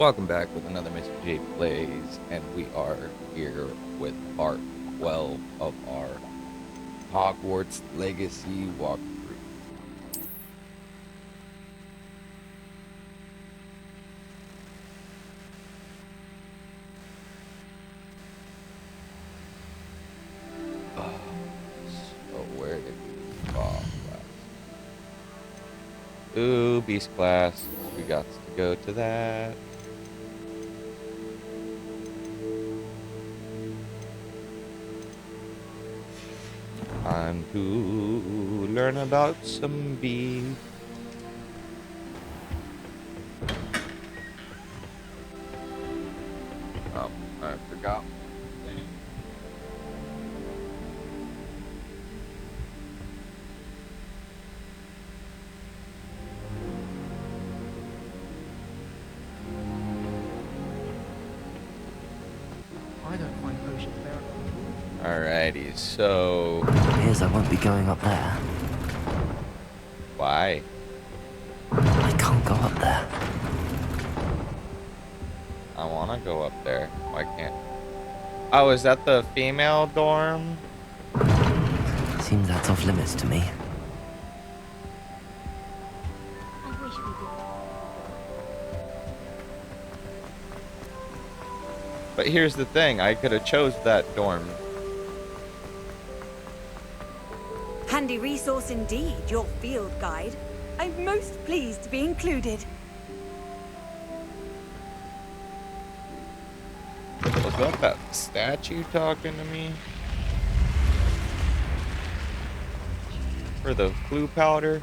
Welcome back with another Mr. J Plays, and we are here with part 12 of our Hogwarts Legacy walkthrough. So where did we fall last? Ooh, Beast Class. We got to go to that. Time to learn about some bees. Oh, I forgot. I don't find potions there. Alrighty, so Appears I won't be going up there. why? I can't go up there. I want to go up there. Why can't? Oh, is that the female dorm? Seems that's off limits to me. I wish we did. But here's the thing, I could have chose that dorm. Handy resource indeed, your field guide. I'm most pleased to be included. Was that statue talking to me? For the flu powder?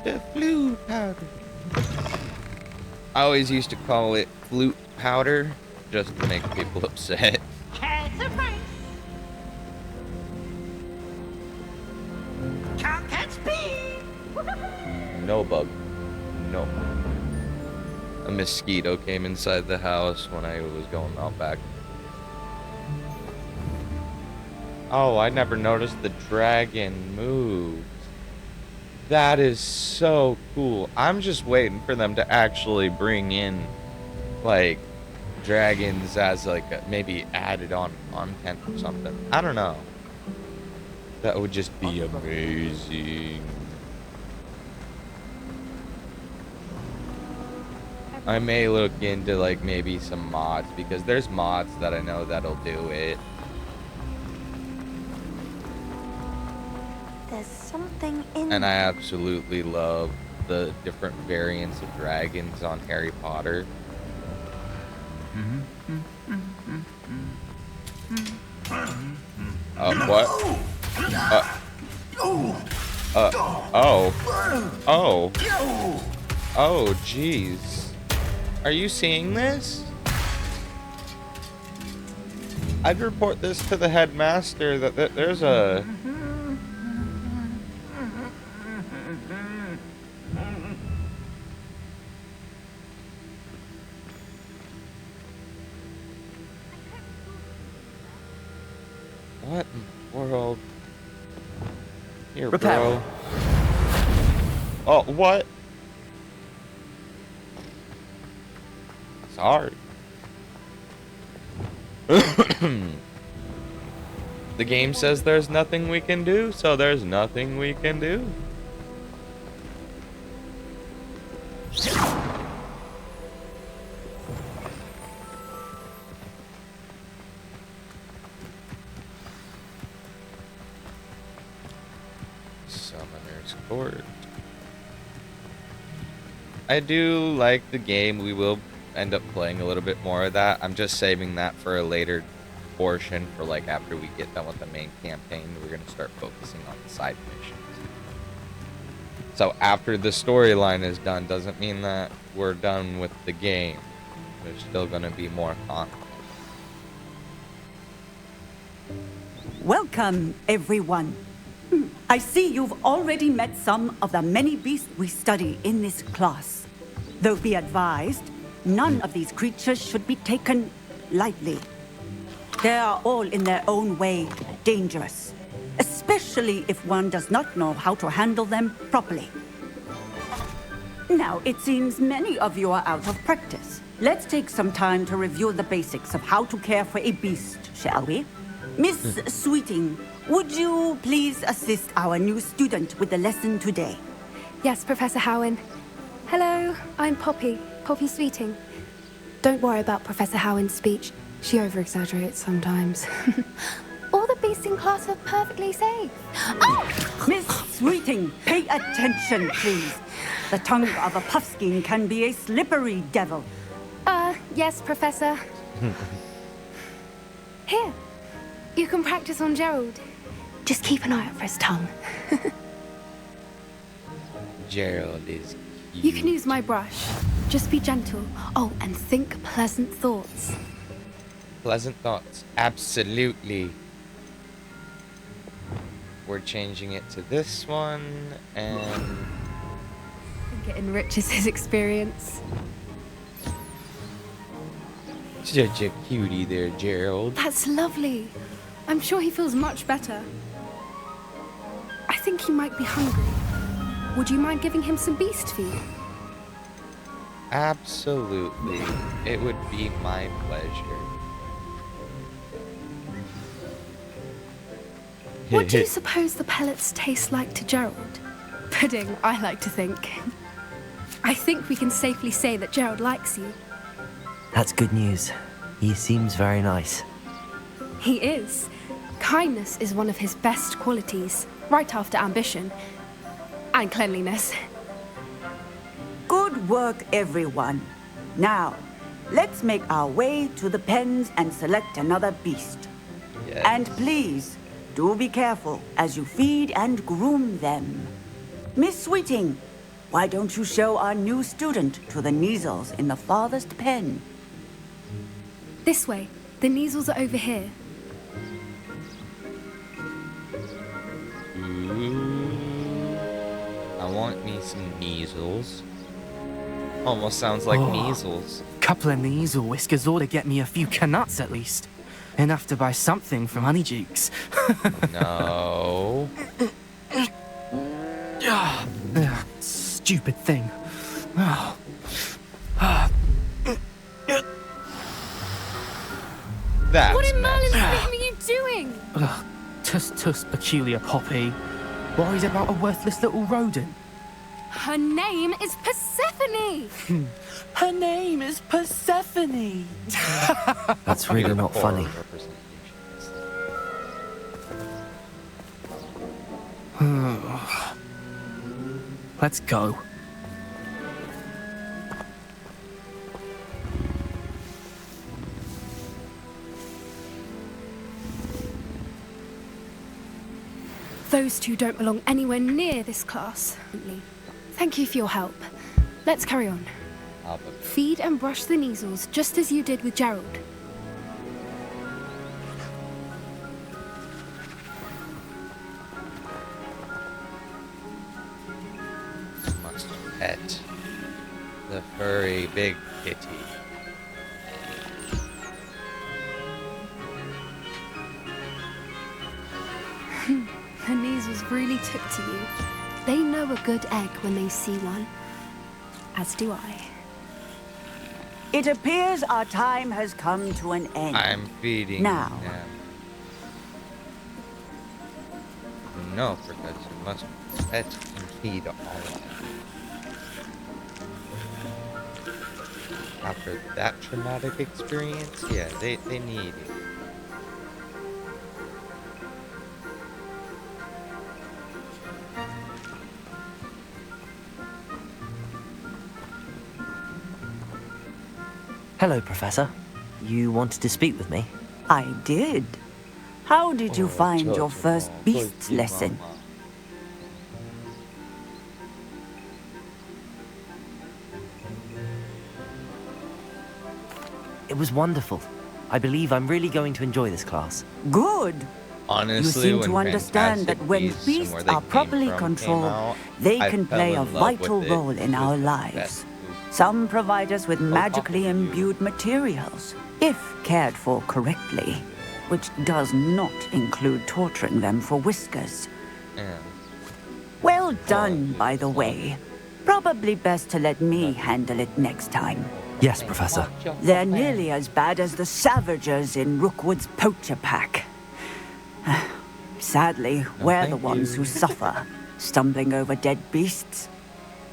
The flu powder. I always used to call it flute powder just to make people upset. Cats are free. Can't catch speed. No bug. No. A mosquito came inside the house when I was going out back. Oh, I never noticed the dragon moves. That is so cool. I'm just waiting for them to actually bring in, like, dragons as, like, maybe added on content or something. I don't know. That would just be amazing. I may look into, like, maybe some mods, because there's mods that I know that'll do it. There's something in And I absolutely love the different variants of dragons on Harry Potter. What? Oh, jeez. Are you seeing this? I'd report this to the headmaster that there's a... What in the world? Here, bro. Oh, what? Sorry. The game says there's nothing we can do, so there's nothing we can do. Summoner's Court. I do like the game. We will end up playing a little bit more of that. I'm just saving that for a later portion, for like after we get done with the main campaign. We're going to start focusing on the side missions. So after the storyline is done doesn't mean that we're done with the game. There's still going to be more content. Welcome, everyone. I see you've already met some of the many beasts we study in this class. Though be advised, none of these creatures should be taken lightly. They are all in their own way dangerous, especially if one does not know how to handle them properly. Now, it seems many of you are out of practice. Let's take some time to review the basics of how to care for a beast, shall we? Miss Sweeting, would you please assist our new student with the lesson today? Yes, Professor Howen. Hello, I'm Poppy Sweeting. Don't worry about Professor Howen's speech. She over-exaggerates sometimes. All the beasts in class are perfectly safe. Oh! Miss Sweeting, pay attention, please. The tongue of a puffskein can be a slippery devil. Yes, Professor. Here, you can practice on Gerald. Just keep an eye out for his tongue. Gerald is cute. You can use my brush. Just be gentle. Oh, and think pleasant thoughts. Pleasant thoughts. Absolutely. We're changing it to this one, and I think it enriches his experience. such a cutie there, Gerald. That's lovely. I'm sure he feels much better. I think he might be hungry. Would you mind giving him some beast feed? Absolutely. It would be my pleasure. What do you suppose the pellets taste like to Gerald? Pudding, I like to think. I think we can safely say that Gerald likes you. That's good news. He seems very nice. He is. Kindness is one of his best qualities, right after ambition. And cleanliness. Good work, everyone. Now, let's make our way to the pens and select another beast. Yes. And please, do be careful as you feed and groom them. Miss Sweeting, why don't you show our new student to the Neasels in the farthest pen? This way. The Neasels are over here. Ooh. I want me some measles. Almost sounds like measles. Couple of knees or whiskers ought to get me a few canuts at least. Enough to buy something from Honeydukes. No. Stupid thing. That's What in messed Merlin's up. name are you doing? Tuss, peculiar Poppy. Worries about a worthless little rodent. Her name is Persephone! Her name is Persephone. That's really not funny. Let's go. Those two don't belong anywhere near this class. Thank you for your help. Let's carry on. Feed and brush the Neasels just as you did with Gerald. Must pet the furry big kitty. The Neasels really took to you. They know a good egg when they see one. As do I. It appears our time has come to an end. I'm feeding Now. them. No, because you must pet and feed all of them. After that traumatic experience, yeah, they need it. Hello, Professor. You wanted to speak with me? I did. How did you find your first beasts lesson? It was wonderful. I believe I'm really going to enjoy this class. Good. Honestly, You seem when to understand that Fantastic when Beasts and beasts where they are came properly from came controlled, out, they I can fell play in a love vital with it. role It in our was the lives. best movie. Some provide us with magically talking to you. imbued materials, if cared for correctly, which does not include torturing them for whiskers. Yeah. Well done, by the way. Probably best to let me handle it next time. Yes, Professor. They're nearly as bad as the Savagers in Rookwood's poacher pack. Sadly, we're the thank ones you. who suffer, stumbling over dead beasts.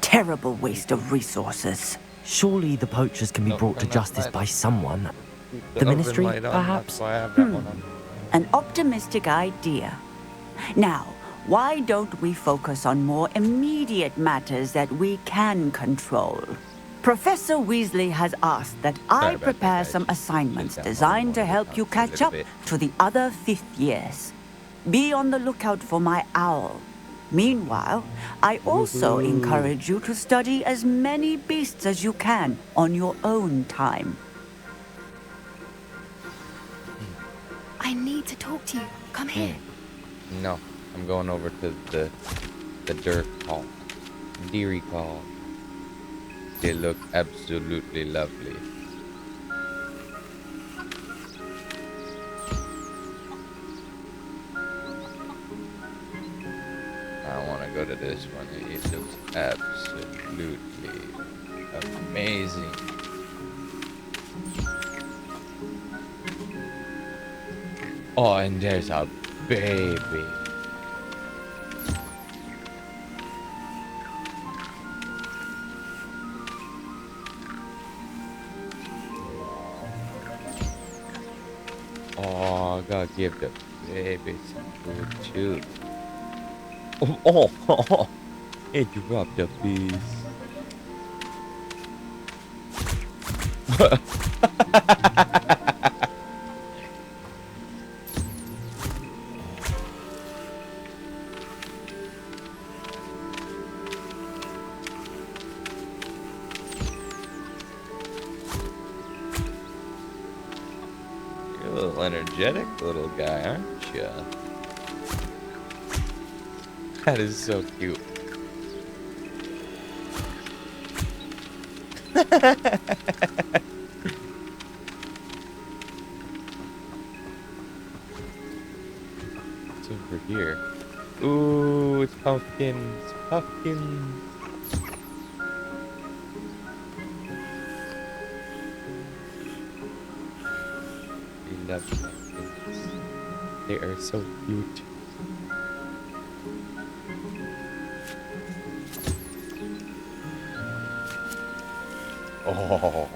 Terrible waste of resources. Surely the poachers can be No, brought to turn that justice light by on. someone. Keep The oven Ministry, light on, perhaps? That's why I have that one on. An optimistic idea. Now, why don't we focus on more immediate matters that we can control? Professor Weasley has asked that Sorry I about that, prepare guys. some Just assignments down on designed one to of the help you accounts a catch little up bit. to the other fifth years. Be on the lookout for my owl. Meanwhile, I also encourage you to study as many beasts as you can on your own time. I need to talk to you. Come here. No, I'm going over to the dirt hall. Deary Hall. They look absolutely lovely. I want to go to this one. It looks absolutely amazing. Oh, and there's a baby. Oh, I gotta give the baby some food too. Oh, it dropped a piece. You're a little energetic little guy, aren't you? That is so cute. What's over here? Ooh, it's pumpkins. Pumpkins. We love pumpkins. They are so cute. Oh.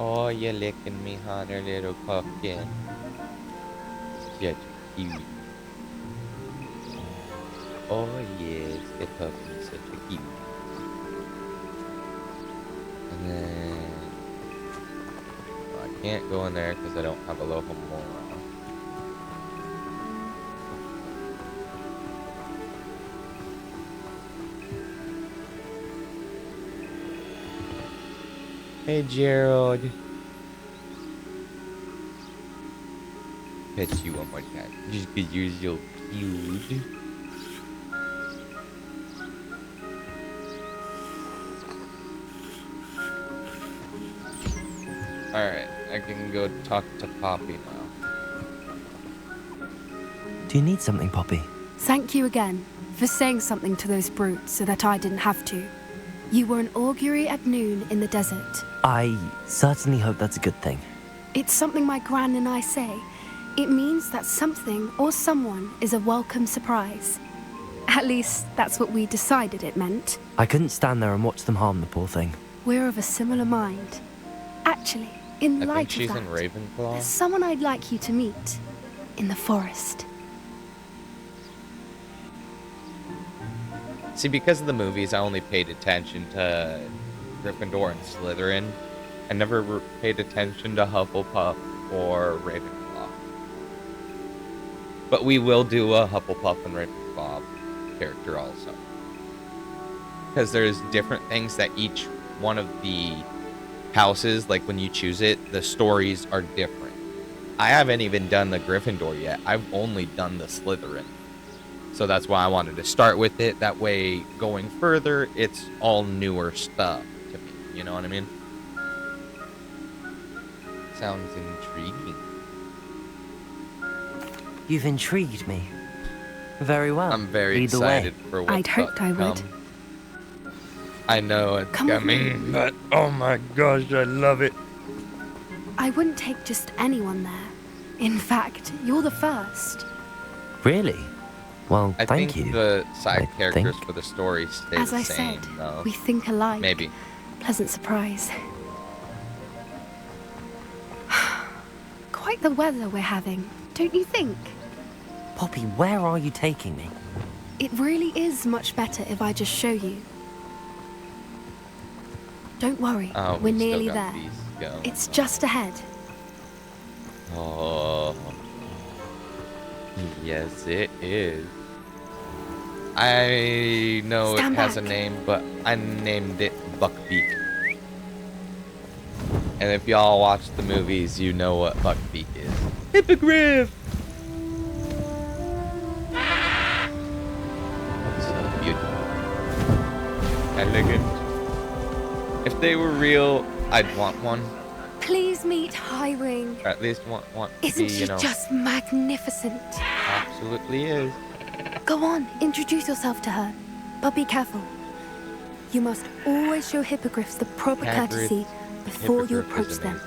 Oh, you're licking me, honey, little pumpkin. Such cute. Oh yes, the pumpkin is such a cute. And then I can't go in there because I don't have a local mora. Hey Gerald. Pet you one more time. Just because you're so cute. Alright, I can go talk to Poppy now. Do you need something, Poppy? Thank you again for saying something to those brutes so that I didn't have to. You were an augury at noon in the desert. I certainly hope that's a good thing. It's something my gran and I say. It means that something or someone is a welcome surprise. At least, that's what we decided it meant. I couldn't stand there and watch them harm the poor thing. We're of a similar mind. Actually, in I think light she's of in that, Ravenclaw. there's someone I'd like you to meet. In the forest. See, because of the movies, I only paid attention to Gryffindor and Slytherin. I never paid attention to Hufflepuff or Ravenclaw. But we will do a Hufflepuff and Ravenclaw character also. Because there's different things that each one of the houses, like when you choose it, the stories are different. I haven't even done the Gryffindor yet. I've only done the Slytherin. So that's why I wanted to start with it. That way, going further, it's all newer stuff to me. You know what I mean? Sounds intriguing. You've intrigued me. Very well. I'm very Either excited way. for what's I'd hoped I would. come. I know it's Come with me. coming, but oh my gosh, I love it. I wouldn't take just anyone there. In fact, you're the first. Really? Well, I thank think you. the side I characters think. for the story stay As the I same, said, though. we think alike. Maybe. Pleasant surprise. Quite the weather we're having, don't you think? Poppy, where are you taking me? It really is much better if I just show you. Don't worry, Oh, we're we still nearly got there. these going. It's just ahead. Oh. Yes, it is. I know Stand it has a back. name, but I named it Buckbeak. And if y'all watch the movies, you know what Buckbeak is. Hippogriff! So beautiful. Elegant. If they were real, I'd want one. Please meet Highwing. Or at least want to Isn't be, she you know, just magnificent? absolutely is. Go on, introduce yourself to her. But be careful. You must always show hippogriffs the proper Hagrid, courtesy before you Hippogriff approach is them.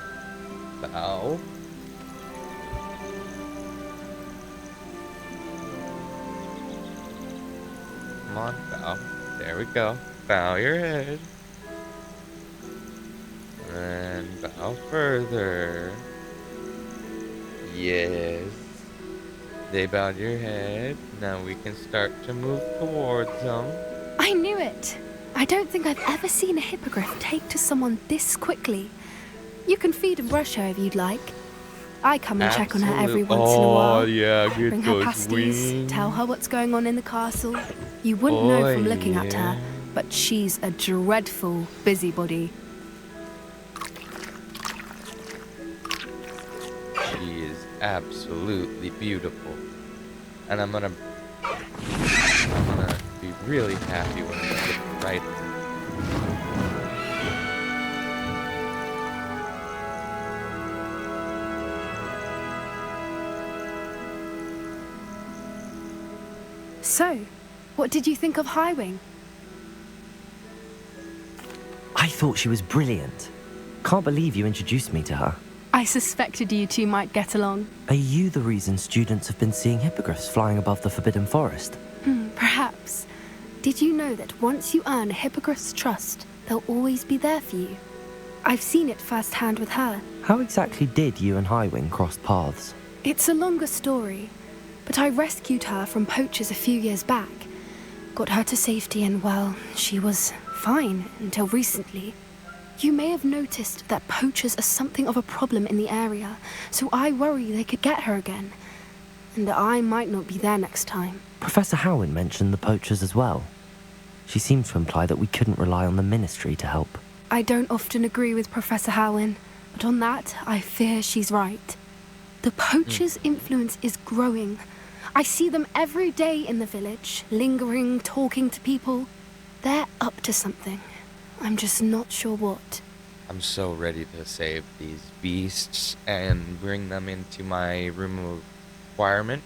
amazing. Bow. Come on, bow. There we go. Bow your head. And bow further. Yes. They bowed your head. Now we can start to move towards them. I knew it. I don't think I've ever seen a hippogriff take to someone this quickly. You can feed and brush her if you'd like. I come and check on her every Absolute- once in a while. Oh, yeah, get Bring her those pasties, wings. tell her what's going on in the castle. You wouldn't know Oh, from looking at her, yeah. but she's a dreadful busybody. She is absolutely beautiful. And I'm gonna be really happy when we get right. So, what did you think of Highwing? I thought she was brilliant. Can't believe you introduced me to her. I suspected you two might get along. Are you the reason students have been seeing hippogriffs flying above the Forbidden Forest? Perhaps. Did you know that once you earn a hippogriff's trust, they'll always be there for you? I've seen it firsthand with her. How exactly did you and Highwing cross paths? It's a longer story, but I rescued her from poachers a few years back. Got her to safety and, well, she was fine until recently. You may have noticed that poachers are something of a problem in the area, so I worry they could get her again. And I might not be there next time. Professor Howin mentioned the poachers as well. She seemed to imply that we couldn't rely on the ministry to help. I don't often agree with Professor Howin, but on that, I fear she's right. The poachers' influence is growing. I see them every day in the village, lingering, talking to people. They're up to something. I'm just not sure what. I'm so ready to save these beasts and bring them into my room of requirement.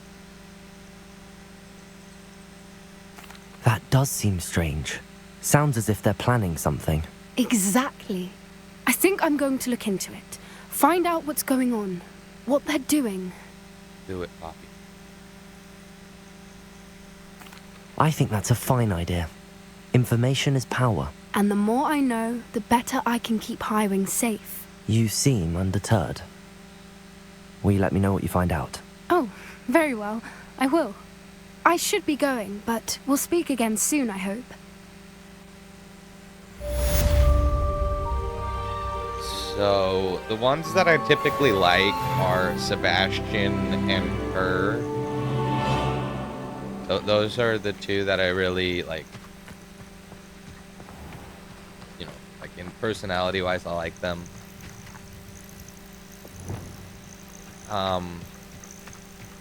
That does seem strange. Sounds as if they're planning something. Exactly. I think I'm going to look into it. Find out what's going on, what they're doing. Do it, Poppy. I think that's a fine idea. Information is power. And the more I know, the better I can keep Highwing safe. You seem undeterred. Will you let me know what you find out? Oh, very well. I will. I should be going, but we'll speak again soon, I hope. So, the ones that I typically like are Sebastian and her. Those are the two that I really like. You know, like in personality-wise, I like them.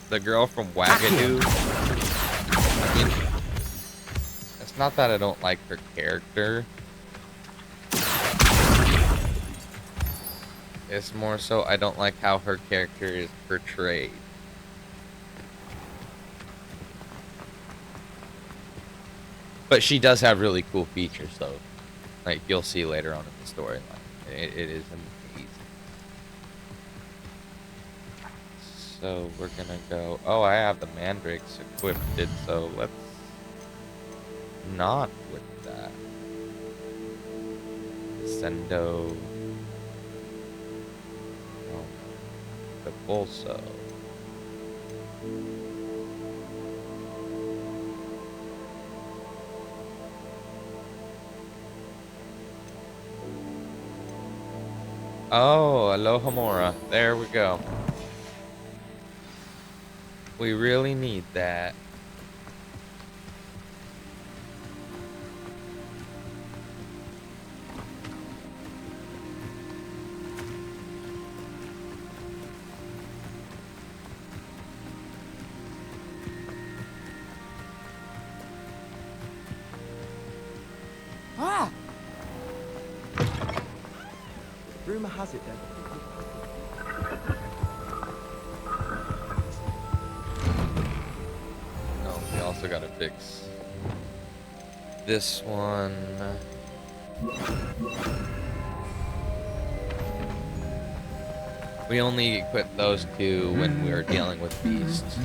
The girl from Wagadoo. I mean, it's not that I don't like her character. It's more so I don't like how her character is portrayed. But she does have really cool features, though. Like, you'll see later on in the storyline. It is amazing. So, we're gonna go... Oh, I have the mandrakes equipped, so let's... not with that. Sendo... Oh, the Bolso. Oh, Alohomora. There we go. We really need that. Ah! Rumor has it then. No, we also gotta fix this one. We only equip those two when we're dealing with beasts.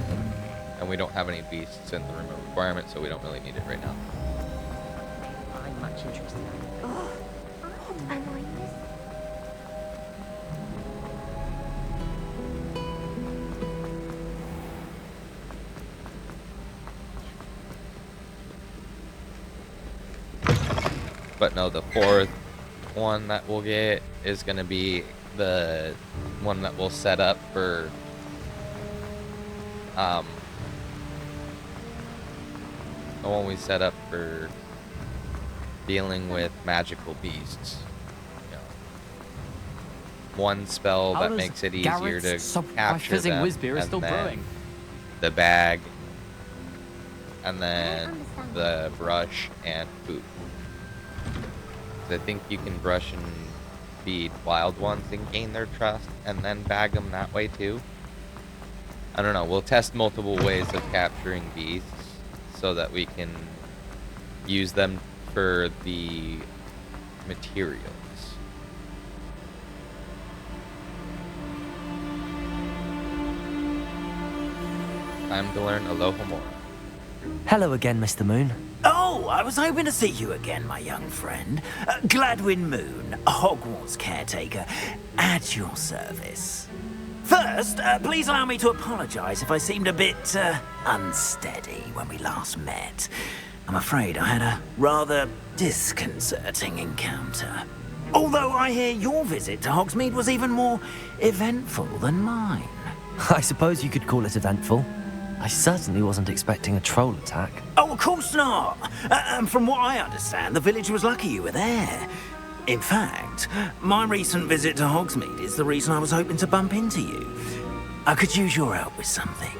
And we don't have any beasts in the room of requirement, so we don't really need it right now. I'm much interested. Oh, what am I missing? But no, the fourth one that we'll get is going to be the one that we'll set up for the one we set up for dealing with magical beasts. You know, one spell that makes it easier to capture them, and still then brewing. the bag, and then the brush and food. I think you can brush and feed wild ones and gain their trust, and then bag them that way too. I don't know. We'll test multiple ways of capturing beasts so that we can use them for the materials. Time to learn Alohomora. Hello again, Mr. Moon. Oh, I was hoping to see you again, my young friend. Gladwin Moon, Hogwarts caretaker, at your service. First, please allow me to apologize if I seemed a bit unsteady when we last met. I'm afraid I had a rather disconcerting encounter. Although I hear your visit to Hogsmeade was even more eventful than mine. I suppose you could call it eventful. I certainly wasn't expecting a troll attack. Oh, of course not. And from what I understand, the village was lucky you were there. In fact, my recent visit to Hogsmeade is the reason I was hoping to bump into you. I could use your help with something.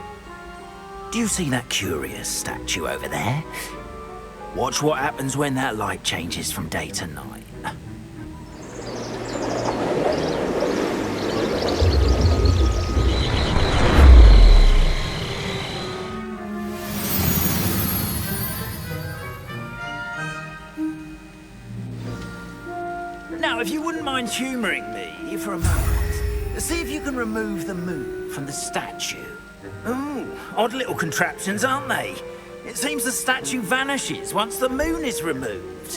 Do you see that curious statue over there? Watch what happens when that light changes from day to night. Now, if you wouldn't mind humouring me for a moment, see if you can remove the moon from the statue. Ooh, odd little contraptions, aren't they? It seems the statue vanishes once the moon is removed,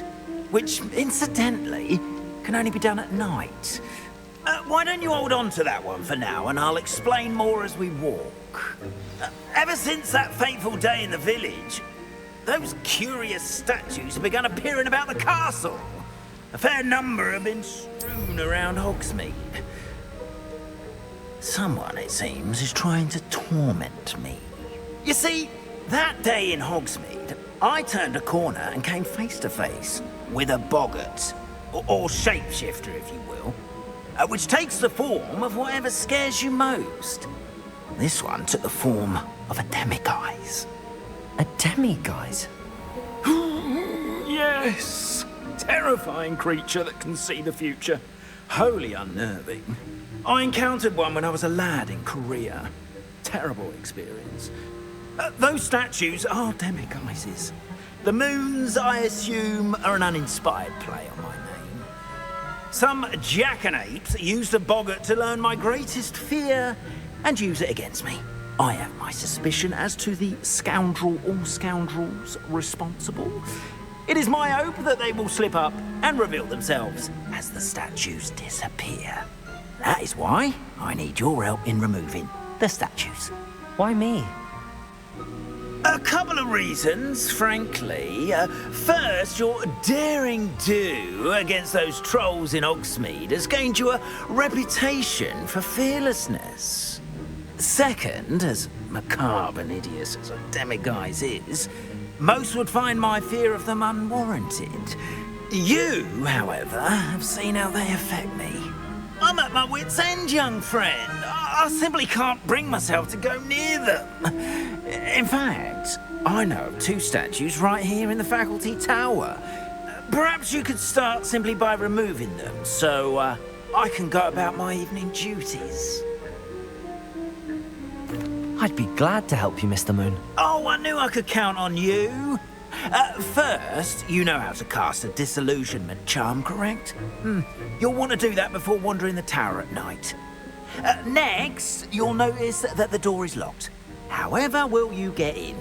which, incidentally, can only be done at night. Why don't you hold on to that one for now, and I'll explain more as we walk. Ever since that fateful day in the village, those curious statues have begun appearing about the castle. A fair number have been strewn around Hogsmeade. Someone, it seems, is trying to torment me. You see, that day in Hogsmeade, I turned a corner and came face to face with a boggart, or shapeshifter, if you will, which takes the form of whatever scares you most. This one took the form of a demiguise. A demiguise? Yes! Terrifying creature that can see the future. Wholly unnerving. I encountered one when I was a lad in Korea. Terrible experience. Those statues are demiguises. The moons, I assume, are an uninspired play on my name. Some jackanapes used a boggart to learn my greatest fear and use it against me. I have my suspicion as to the scoundrel or scoundrels responsible. It is my hope that they will slip up and reveal themselves as the statues disappear. That is why I need your help in removing the statues. Why me? A couple of reasons, frankly. First, your daring do against those trolls in Hogsmeade has gained you a reputation for fearlessness. Second, as macabre and hideous as a demiguise is, most would find my fear of them unwarranted. You, however, have seen how they affect me. I'm at my wit's end, young friend. I simply can't bring myself to go near them. In fact, I know of 2 statues right here in the faculty tower. Perhaps you could start simply by removing them, so I can go about my evening duties. I'd be glad to help you, Mr. Moon. Oh, I knew I could count on you. First, you know how to cast a disillusionment charm, correct? You'll want to do that before wandering the tower at night. Next, you'll notice that the door is locked. However will you get in?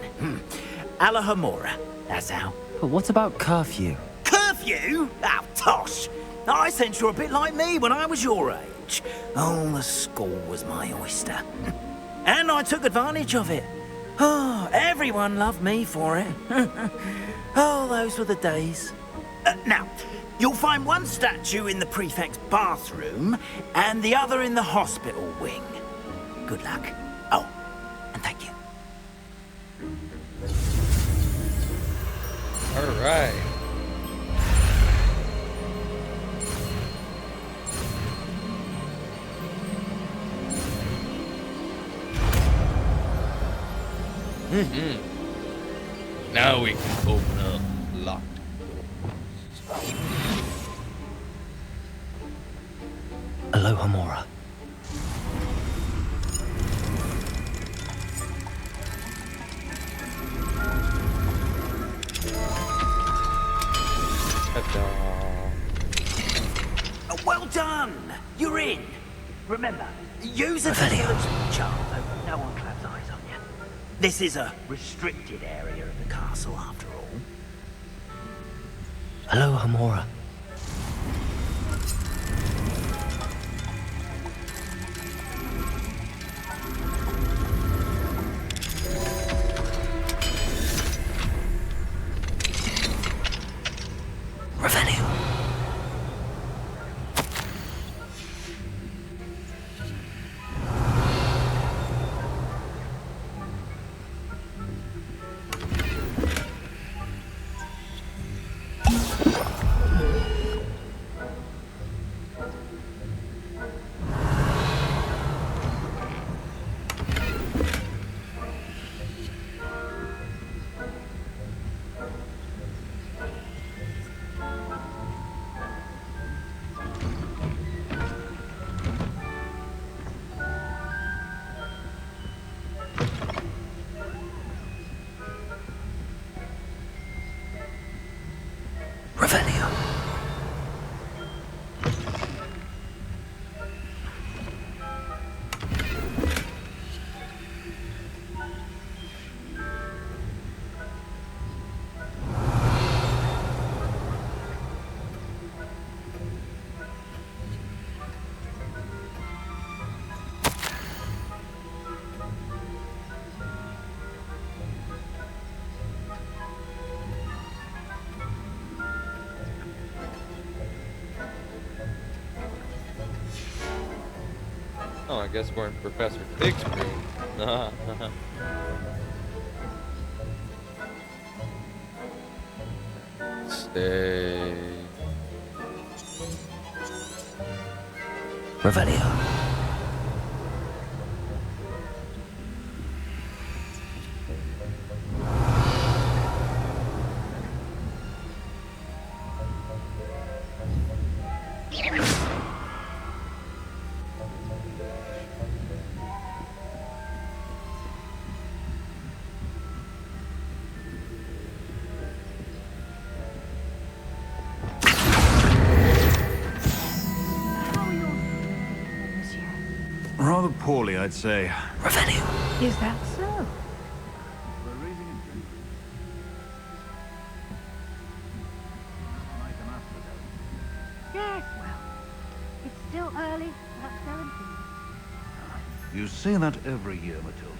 Alahomora, that's how. But what about curfew? Curfew? Oh, tosh! I sense you're a bit like me when I was your age. Oh, the school was my oyster. And I took advantage of it. Oh, everyone loved me for it. Oh, those were the days. Now, you'll find one statue in the prefect's bathroom and the other in the hospital wing. Good luck. Oh, and thank you. All right. Now we can open up locked doors. Alohomora. Well done! You're in. Remember, use a Revelio. disillusionment charm so no one claps eyes on you. This is a restricted area of the castle, after all. Alohomora. Revelio. Revelio. Oh, I guess we're in Professor Fig's room. Stay. Revelio. Rather poorly, I'd say. Revelio. Is that so? Yes, well, it's still early. That's 17. You say that every year, Matilda.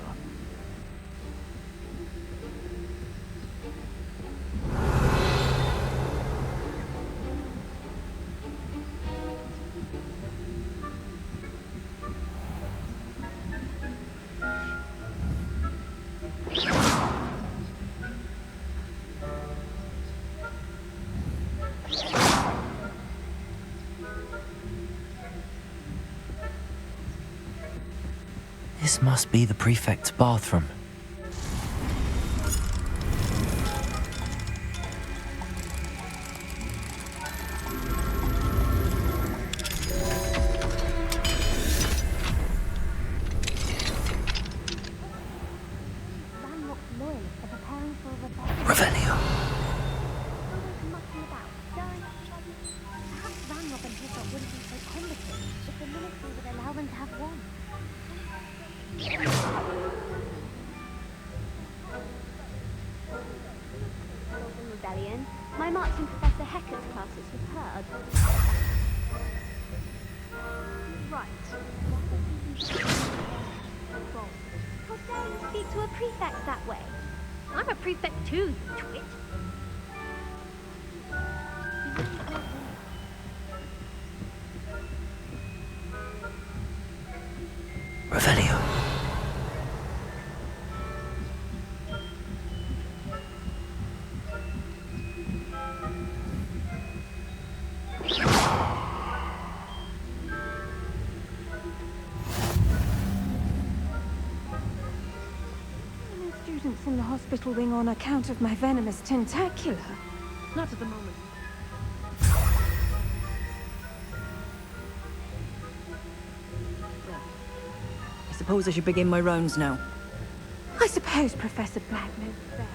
This must be the prefect's bathroom. Ranrock's loyalists are preparing for a rebellion. Revelio. Always mucking about, stirring up trouble. Perhaps Ranrock and Hickok wouldn't be so combative if the ministry would allow them to have one. Rebellion. My marching Professor Hecat's class is superb. Right. How dare you speak to a prefect that way? I'm a prefect too, you twit. Revelio. Students in the hospital wing on account of my venomous tentacula. Not at the moment. I suppose I should begin my rounds now. I suppose Professor Black knows best.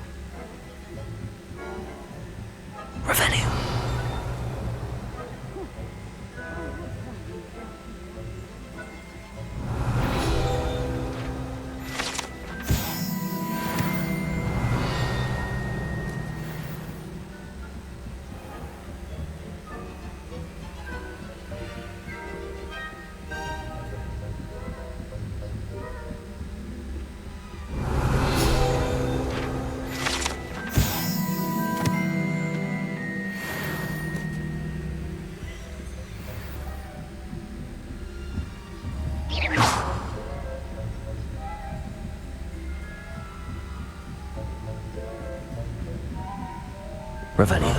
Revelio. Revelio.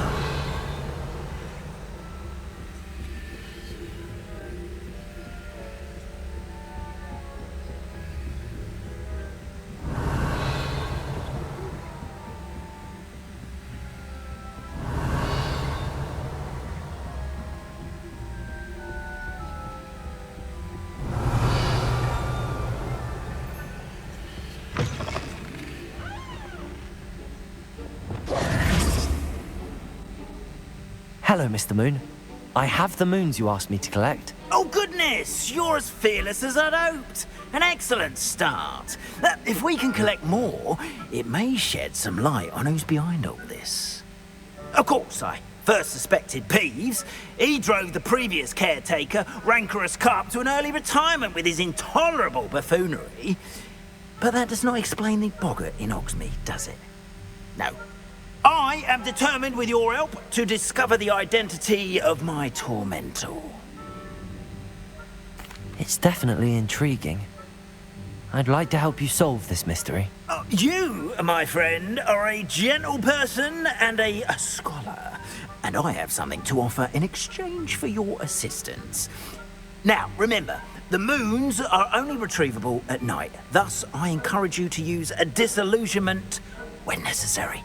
Hello, Mr. Moon. I have the moons you asked me to collect. Oh, goodness! You're as fearless as I'd hoped. An excellent start. If we can collect more, it may shed some light on who's behind all this. Of course, I first suspected Peeves. He drove the previous caretaker, Rancorous Carp, to an early retirement with his intolerable buffoonery. But that does not explain the boggart in Hogsmeade, does it? No. I am determined, with your help, to discover the identity of my tormentor. It's definitely intriguing. I'd like to help you solve this mystery. You, my friend, are a gentle person and a scholar, and I have something to offer in exchange for your assistance. Now, remember, the moons are only retrievable at night. Thus, I encourage you to use a disillusionment when necessary.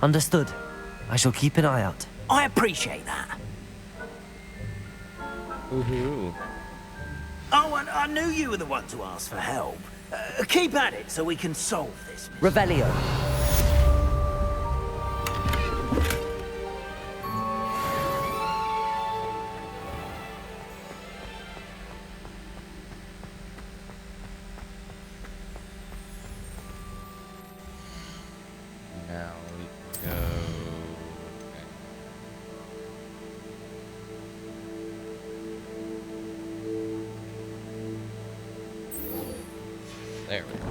Understood. I shall keep an eye out. I appreciate that. Woohoo. Oh, and I knew you were the one to ask for help. Keep at it so we can solve this. Revelio. There we go.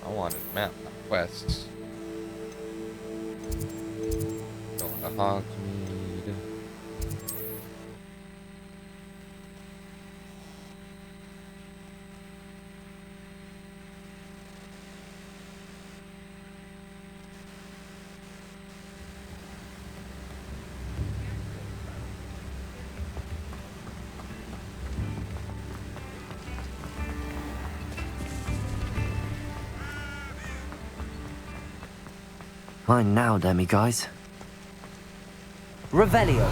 I wanted a map, not quests. Going to Hogsmeade. Fine now, Demi guys. Revelio.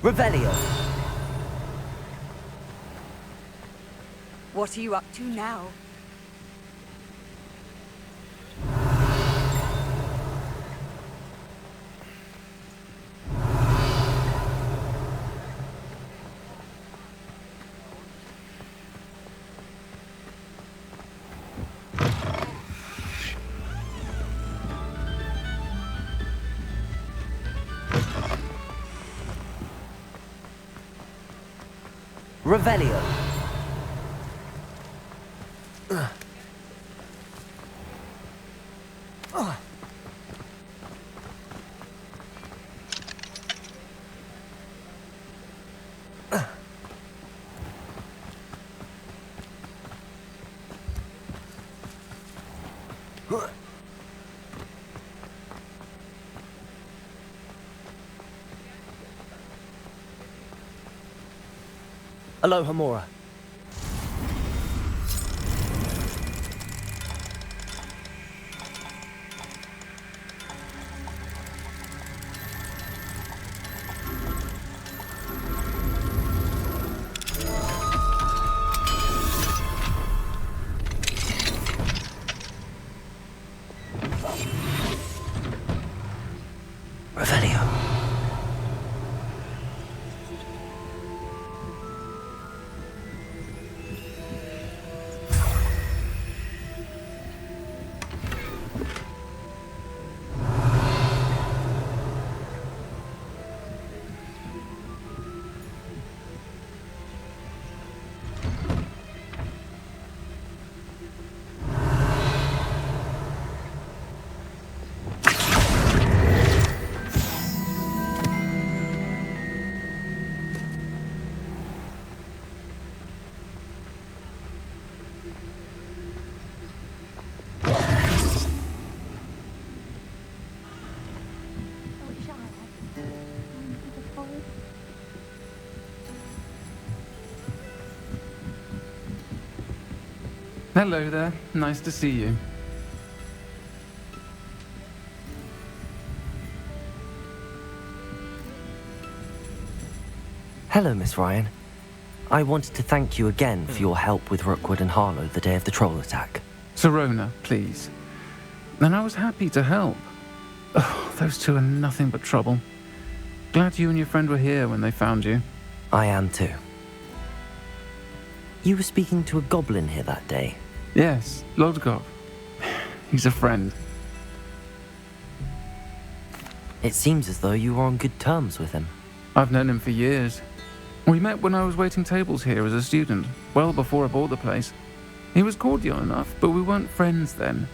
Revelio. What are you up to now? Revelio. Aloha Mora. Revelio. Hello there. Nice to see you. Hello, Miss Ryan. I wanted to thank you again for your help with Rookwood and Harlow the day of the troll attack. Serona, please. And I was happy to help. Oh, those two are nothing but trouble. Glad you and your friend were here when they found you. I am too. You were speaking to a goblin here that day. Yes, Lodgov. He's a friend. It seems as though you were on good terms with him. I've known him for years. We met when I was waiting tables here as a student, well before I bought the place. He was cordial enough, but we weren't friends then.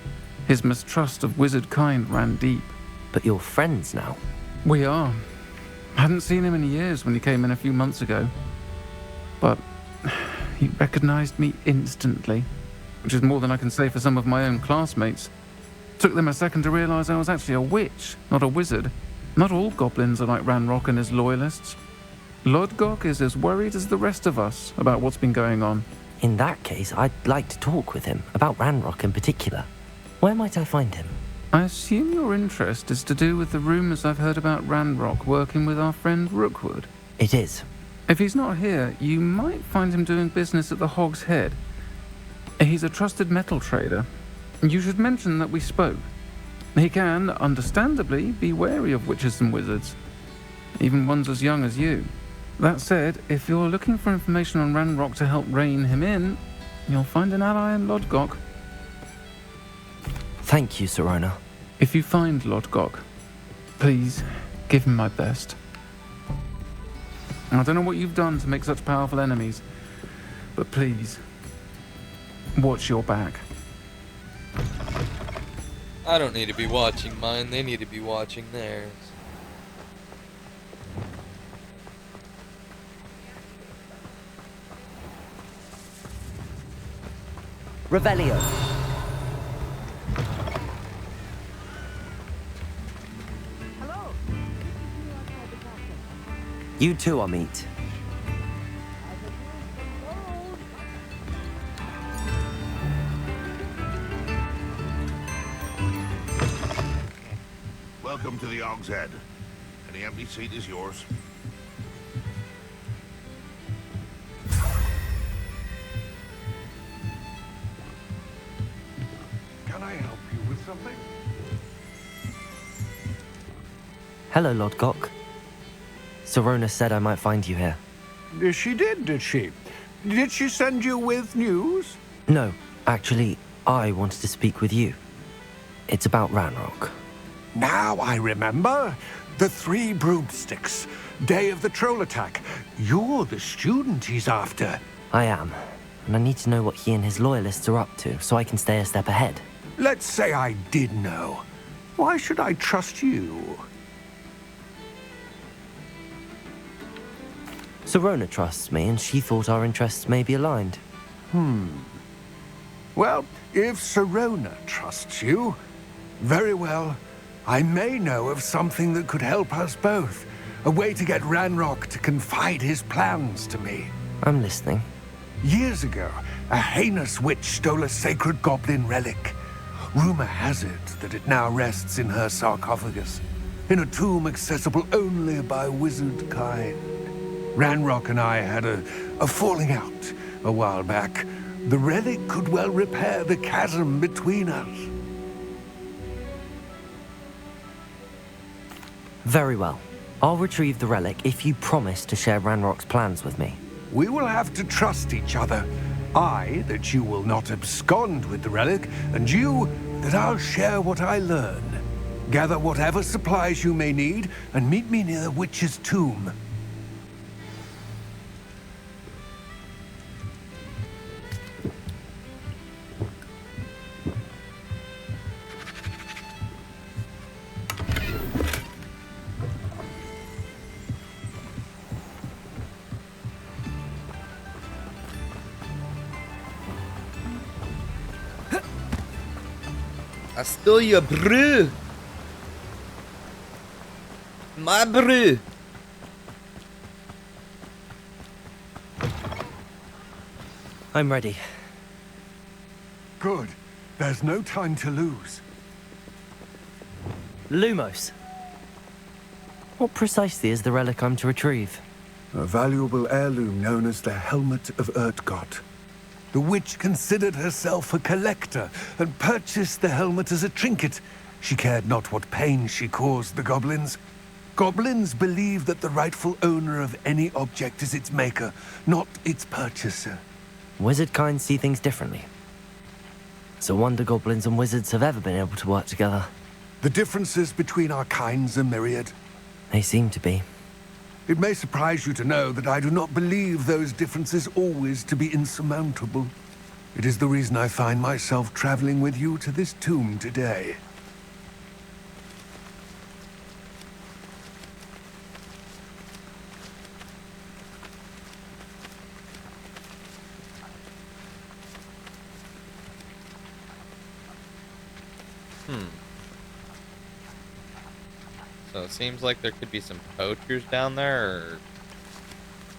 His mistrust of wizard kind ran deep. But you're friends now? We are. Hadn't seen him in years when he came in a few months ago. But he recognized me instantly, which is more than I can say for some of my own classmates. Took them a second to realize I was actually a witch, not a wizard. Not all goblins are like Ranrock and his loyalists. Lodgok is as worried as the rest of us about what's been going on. In that case, I'd like to talk with him, about Ranrock in particular. Where might I find him? I assume your interest is to do with the rumours I've heard about Ranrock working with our friend Rookwood. It is. If he's not here, you might find him doing business at the Hog's Head. He's a trusted metal trader. You should mention that we spoke. He can, understandably, be wary of witches and wizards, even ones as young as you. That said, if you're looking for information on Ranrock to help rein him in, you'll find an ally in Lodgok. Thank you, Sirona. If you find Lodgok, please give him my best. I don't know what you've done to make such powerful enemies, but please, watch your back. I don't need to be watching mine, they need to be watching theirs. Revelio. Hello. You too, Amit. Welcome to the Hog's Head. Any empty seat is yours. Can I help you with something? Hello, Lodgok. Sirona said I might find you here. She did she? Did she send you with news? No, actually, I wanted to speak with you. It's about Ranrock. Now I remember. The 3 broomsticks. Day of the troll attack. You're the student he's after. I am, and I need to know what he and his loyalists are up to so I can stay a step ahead. Let's say I did know. Why should I trust you? Sirona trusts me, and she thought our interests may be aligned. Well, if Sirona trusts you, very well. I may know of something that could help us both. A way to get Ranrock to confide his plans to me. I'm listening. Years ago, a heinous witch stole a sacred goblin relic. Rumor has it that it now rests in her sarcophagus, in a tomb accessible only by wizard kind. Ranrock and I had a falling out a while back. The relic could well repair the chasm between us. Very well. I'll retrieve the relic if you promise to share Ranrock's plans with me. We will have to trust each other. I, that you will not abscond with the relic, and you, that I'll share what I learn. Gather whatever supplies you may need, and meet me near the witch's tomb. I stole your brew. My brew. I'm ready. Good. There's no time to lose. Lumos. What precisely is the relic I'm to retrieve? A valuable heirloom known as the Helmet of Urtgott. The witch considered herself a collector and purchased the helmet as a trinket. She cared not what pain she caused the goblins. Goblins believe that the rightful owner of any object is its maker, not its purchaser. Wizard kind see things differently. It's a wonder goblins and wizards have ever been able to work together. The differences between our kinds are myriad. They seem to be. It may surprise you to know that I do not believe those differences always to be insurmountable. It is the reason I find myself traveling with you to this tomb today. So it seems like there could be some poachers down there, or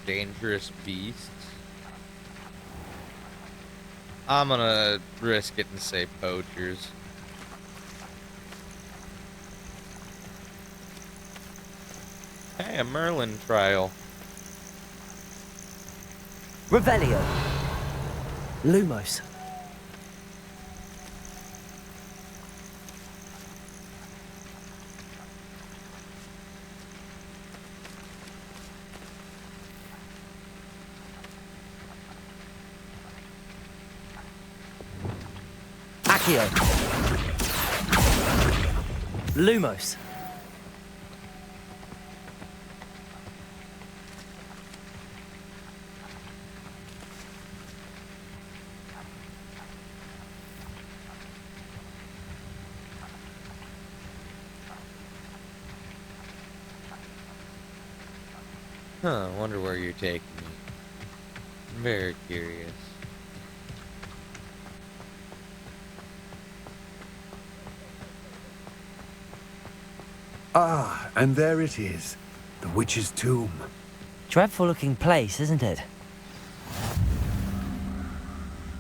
dangerous beasts. I'm gonna risk it and say poachers. Hey, a Merlin trial. Revelio. Lumos. Accio. Lumos. Huh, I wonder where you're taking me. I'm very curious. Ah, and there it is. The witch's tomb. Dreadful looking place, isn't it?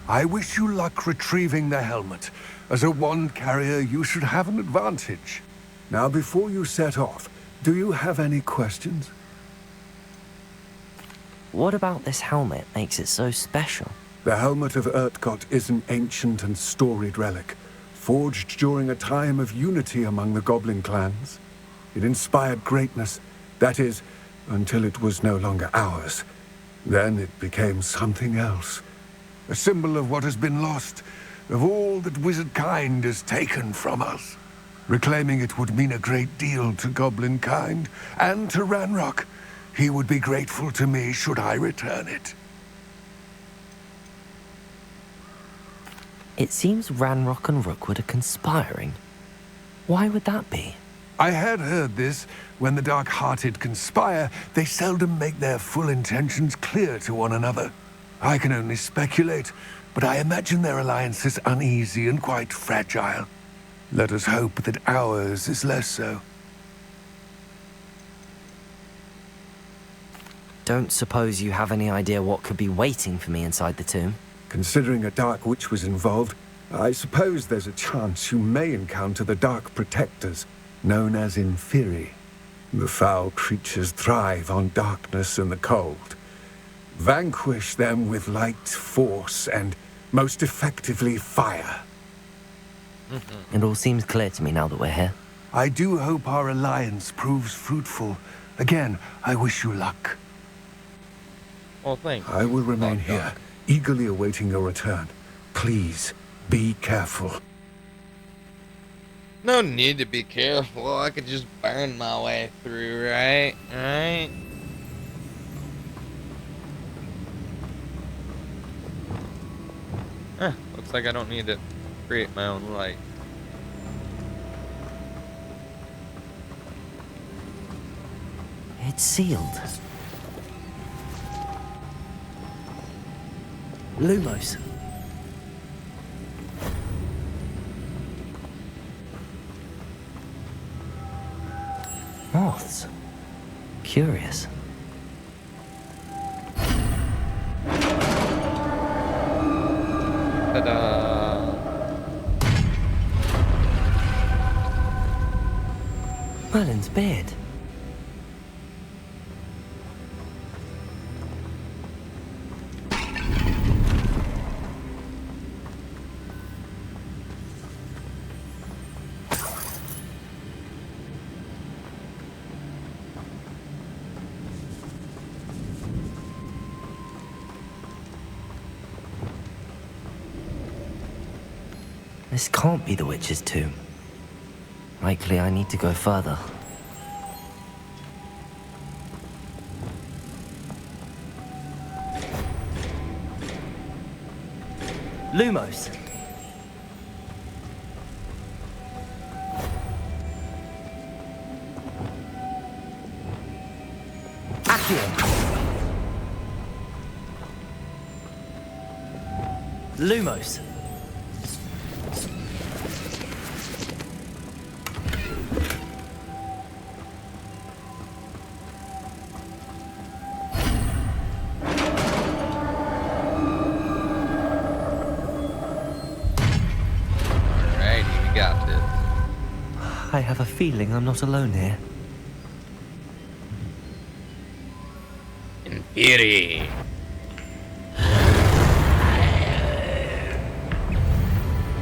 I wish you luck retrieving the helmet. As a wand carrier, you should have an advantage. Now, before you set off, do you have any questions? What about this helmet makes it so special? The helmet of Urtkot is an ancient and storied relic, forged during a time of unity among the goblin clans. It inspired greatness, that is, until it was no longer ours. Then it became something else. A symbol of what has been lost, of all that wizard kind has taken from us. Reclaiming it would mean a great deal to goblin kind, and to Ranrock. He would be grateful to me should I return it. It seems Ranrock and Rookwood are conspiring. Why would that be? I had heard this. When the dark-hearted conspire, they seldom make their full intentions clear to one another. I can only speculate, but I imagine their alliance is uneasy and quite fragile. Let us hope that ours is less so. Don't suppose you have any idea what could be waiting for me inside the tomb? Considering a Dark Witch was involved, I suppose there's a chance you may encounter the Dark Protectors, known as Inferi. The foul creatures thrive on darkness and the cold. Vanquish them with light, force, and, most effectively, fire. It all seems clear to me now that we're here. I do hope our alliance proves fruitful. Again, I wish you luck. Well, thank you. I will remain here, eagerly awaiting your return. Please, be careful. No need to be careful. I could just burn my way through, right? Right? Looks like I don't need to create my own light. It's sealed. Lumos. Moths. Curious. Ta-da! Merlin's beard. This can't be the witch's tomb. Likely I need to go further. Lumos. Accio. Lumos. I have a feeling I'm not alone here. Inferi.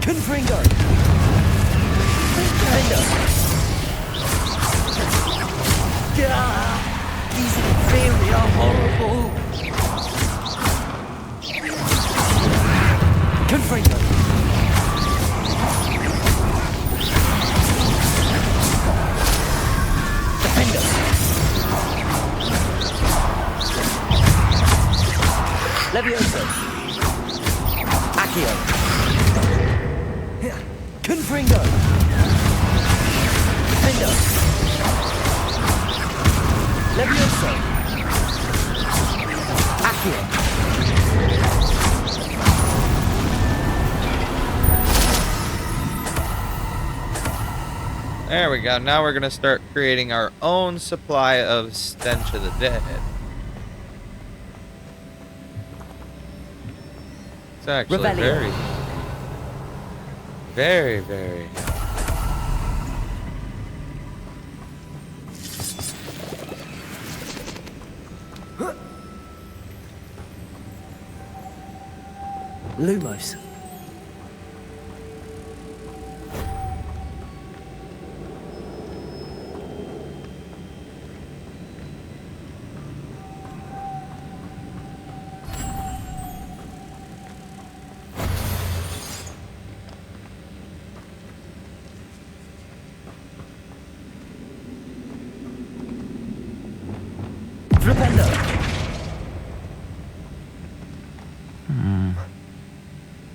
Confringo! Defender! These inferi are horrible! Confringo! Defender! Levioso! Accio! Confringo! Defender! Levioso! Accio! There we go. Now we're going to start creating our own supply of Stench of the Dead. It's actually Revelio. very. Lumos. Flipendo.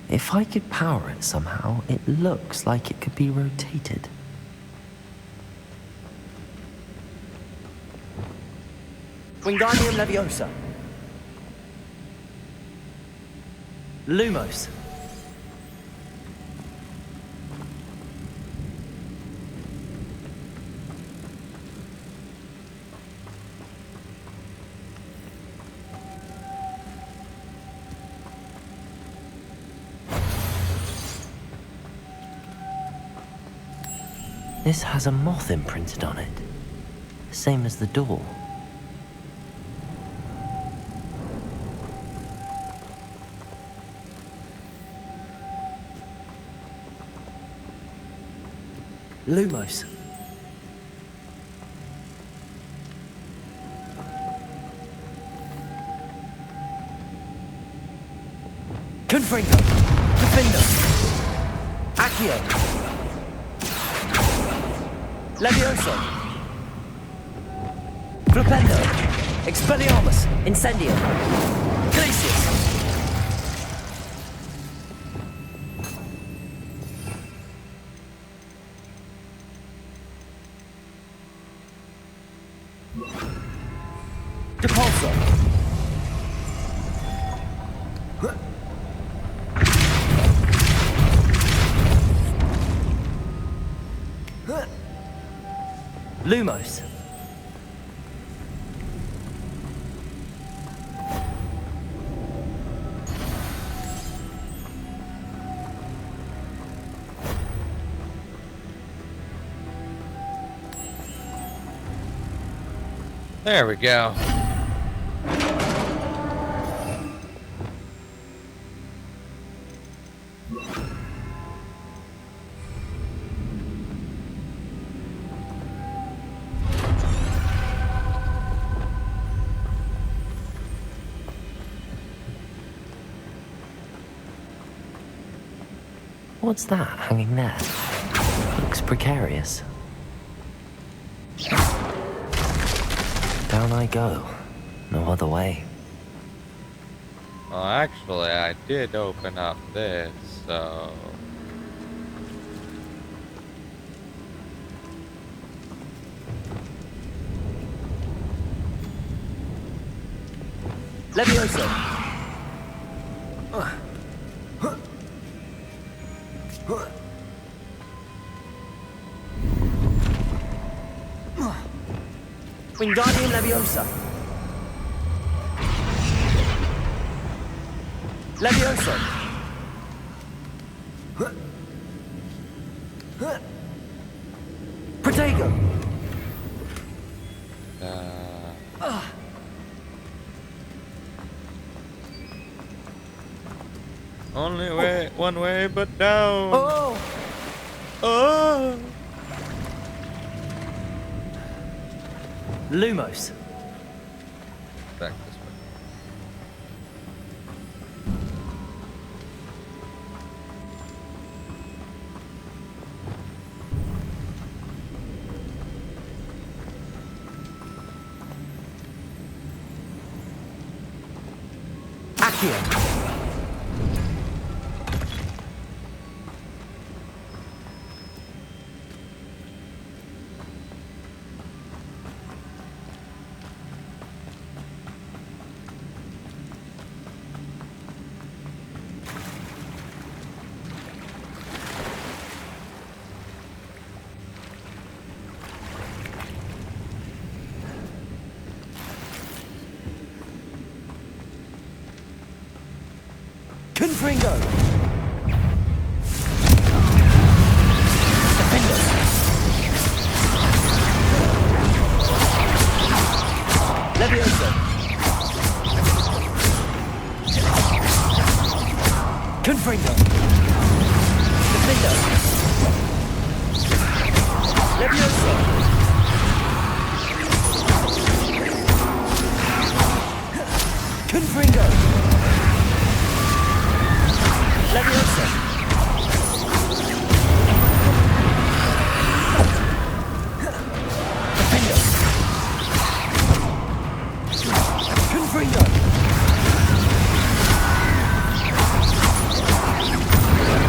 If I could power it somehow, it looks like it could be rotated. Wingardium Leviosa. Lumos. This has a moth imprinted on it. Same as the door. Lumos. Confringo. Defender. Accio. Levioso. Flipendo. Expelliarmus. Incendio. Glacius. Depulso. Lumos. There we go. What's that hanging there? Looks precarious. Down I go. No other way. Well, actually, I did open up this, so... Levioso. Wingardium Leviosa. Levioso. Only way, one way, but down. Oh! Oh. Lumos. Back this way. Accio. Confringo. Defender. Levioso. Confringo. Defender. Levioso. Confringo. Leviosa. Defender. Confringo.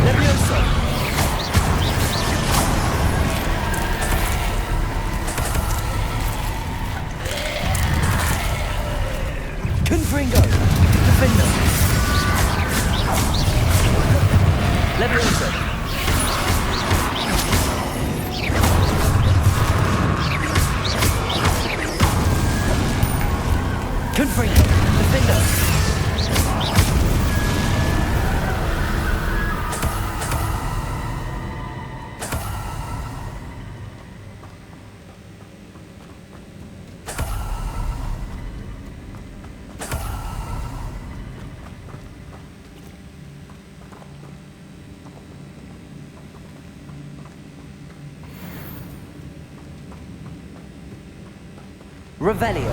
Leviosa. Confringo. Defender. Leviosa. Confringo. Defender. Revelio.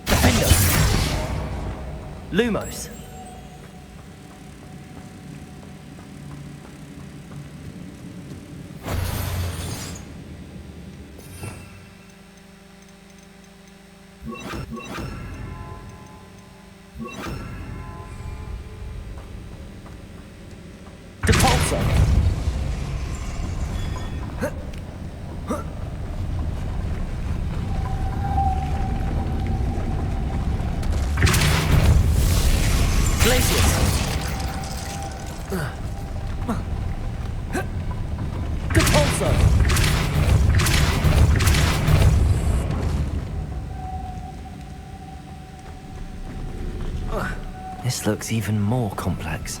Defender. Lumos. Depulso. Glacius. Depulso. This looks even more complex.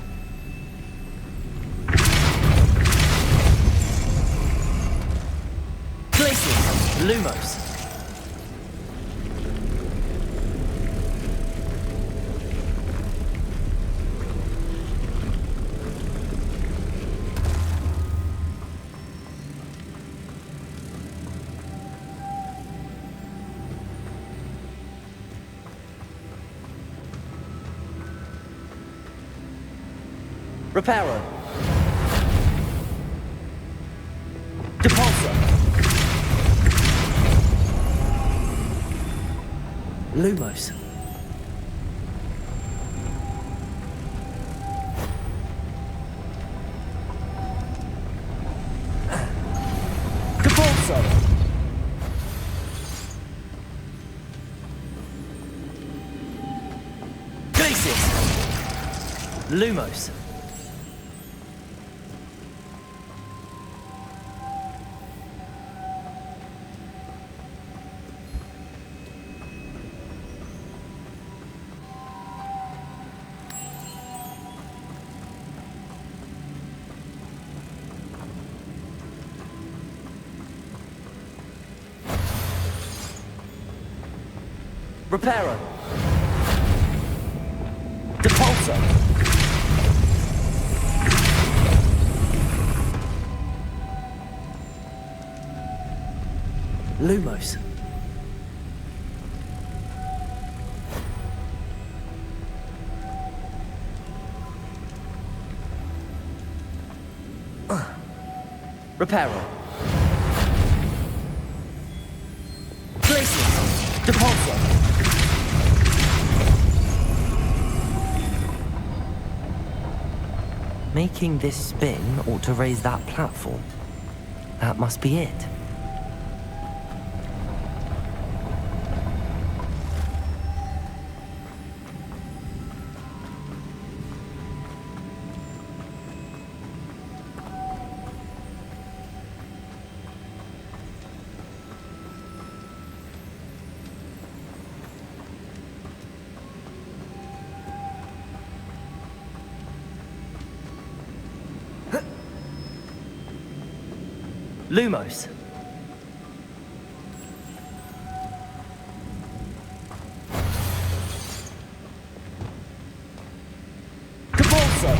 Glacius. Lumos. Reparo. Depulso. Lumos. Depulso. Glacius. Lumos. Reparo. Depulso. Lumos. Reparo. Glacius. Depulso. Making this spin ought to raise that platform. That must be it. Lumos. Depulso.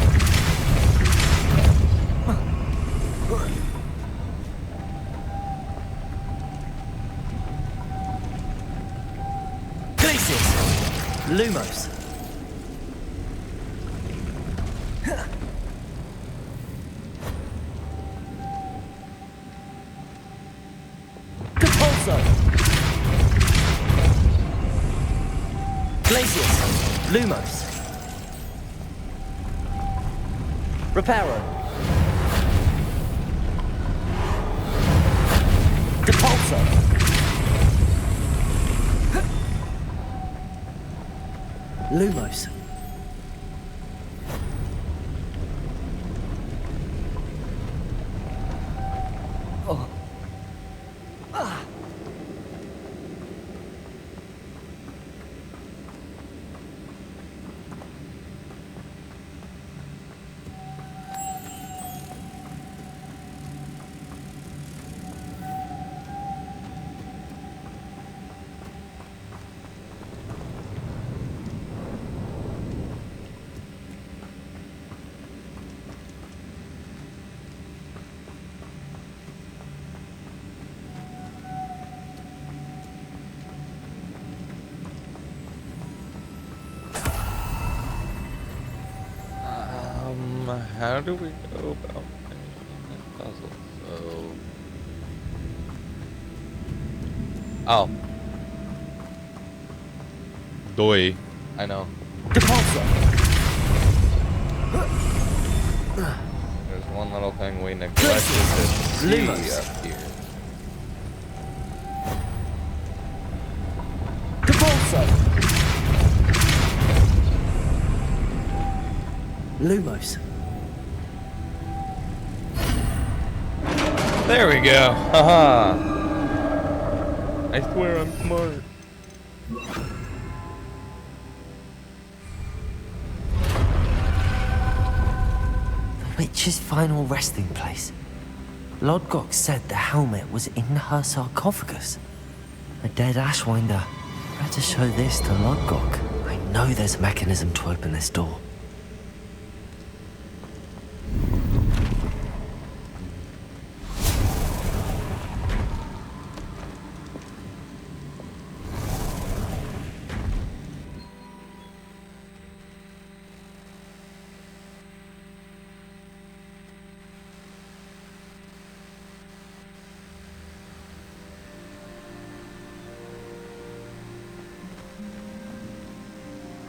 Glacius. Lumos. Glacius. Lumos. Reparo. Depulso. Lumos. Oh. Ah. How do we go about finishing that puzzle? So... Oh. Doi. I know. Depulso. There's one little thing we neglected to see Lumos. up here. Depulso. Lumos. There we go. Haha. I swear I'm smart. The witch's final resting place. Lodgok said the helmet was in her sarcophagus. A dead Ashwinder. Better show this to Lodgok. I know there's a mechanism to open this door.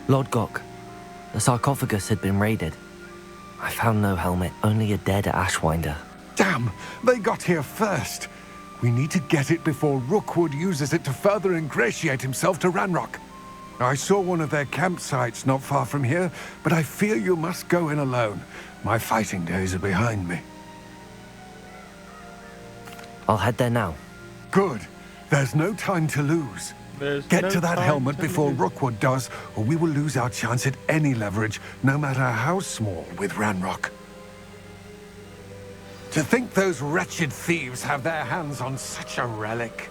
Lodgok, the sarcophagus had been raided. I found no helmet, only a dead Ashwinder. Damn, they got here first. We need to get it before Rookwood uses it to further ingratiate himself to Ranrock. I saw one of their campsites not far from here, but I fear you must go in alone. My fighting days are behind me. I'll head there now. Good. There's no time to lose. Get to that helmet before Rookwood does, or we will lose our chance at any leverage, no matter how small, with Ranrock. To think those wretched thieves have their hands on such a relic.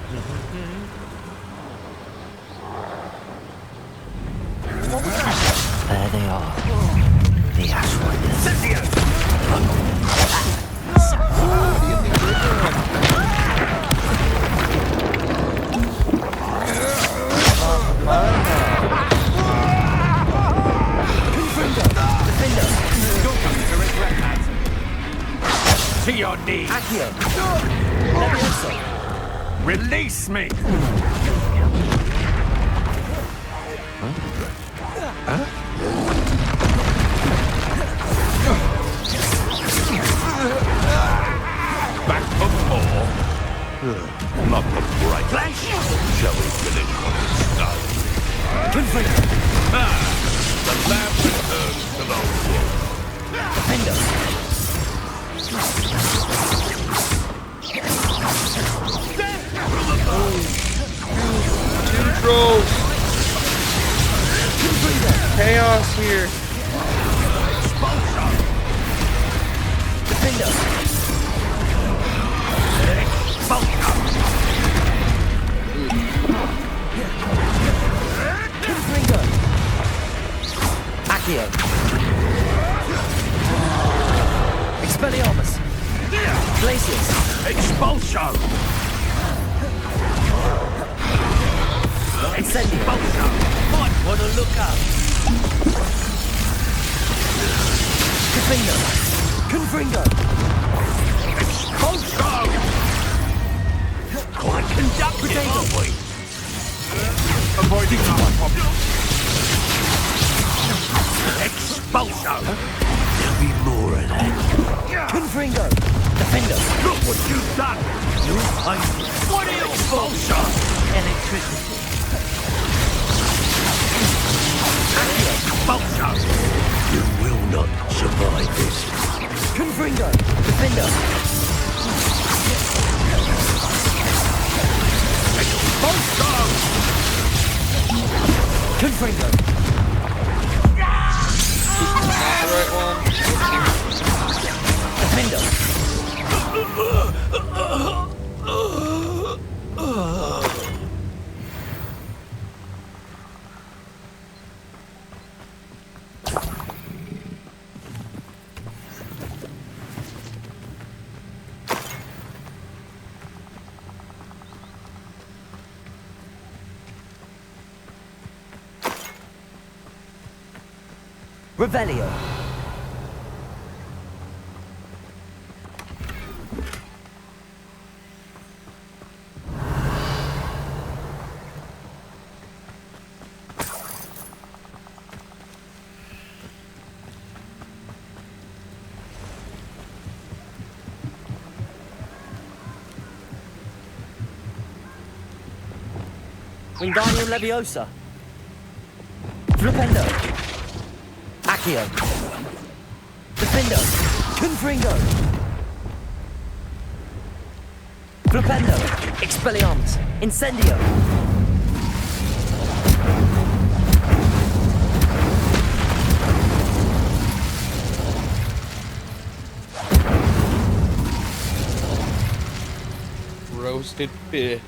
There they are. The Ashwinders. To your knees. Accio. Leviosa. Release me. Back for more? Not the bright. Flash. Shall we finish what we started? The lamb returns to the wolf. Defender. Two trolls. Chaos here. Defender. Confringo. Accio. Expelliarmus. Glacius. Expulsion. Incendio. Might want to look up. Confringo. Confringo. Expulsion. Quite conductive, aren't we? Avoiding our problem. Expulsion. There'll be more of that. Confringo. Defender. Look what you've done. You find what is expulsion? Electricity. Expulsion. You will not survive this. Confringo. Defender. Expulsion. Confringo. Not the right one. Defender. Revelio. Wingardium Leviosa. Flipendo. Accio. Defendo. Confringo. Flipendo. Expelliarmus. Incendio. Roasted fish.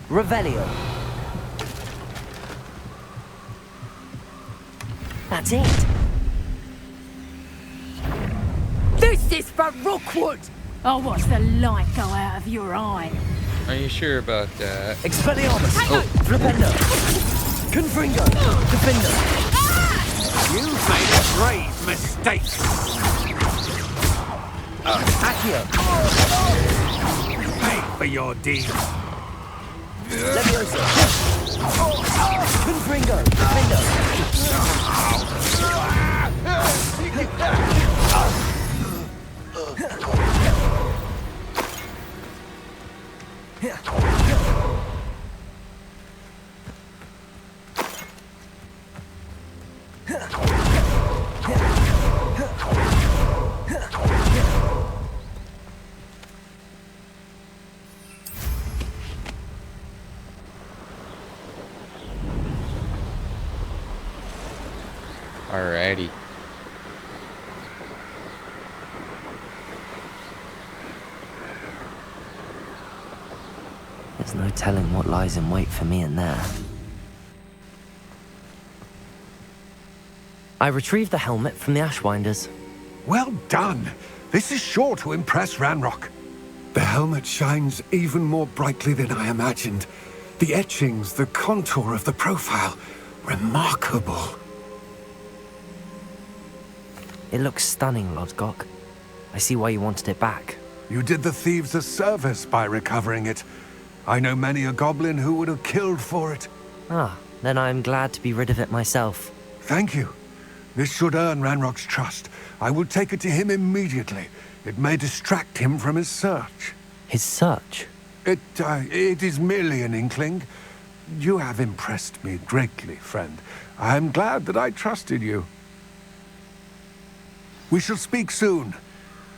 Revelio. That's it. This is for Rookwood! Oh, watch the light go out of your eye. Are you sure about that? Expelliarmus. Flipendo. Confringo. Defendo. You've made a grave mistake. Accio. Pay for your deeds. Leviosa. Confringo. Defendo. Alrighty. There's no telling what lies in wait for me in there. I retrieved the helmet from the Ashwinders. Well done. This is sure to impress Ranrock. The helmet shines even more brightly than I imagined. The etchings, the contour of the profile, remarkable. It looks stunning, Lodgok. I see why you wanted it back. You did the thieves a service by recovering it. I know many a goblin who would have killed for it. Ah, then I'm glad to be rid of it myself. Thank you. This should earn Ranrock's trust. I will take it to him immediately. It may distract him from his search. His search? It is merely an inkling. You have impressed me greatly, friend. I am glad that I trusted you. We shall speak soon.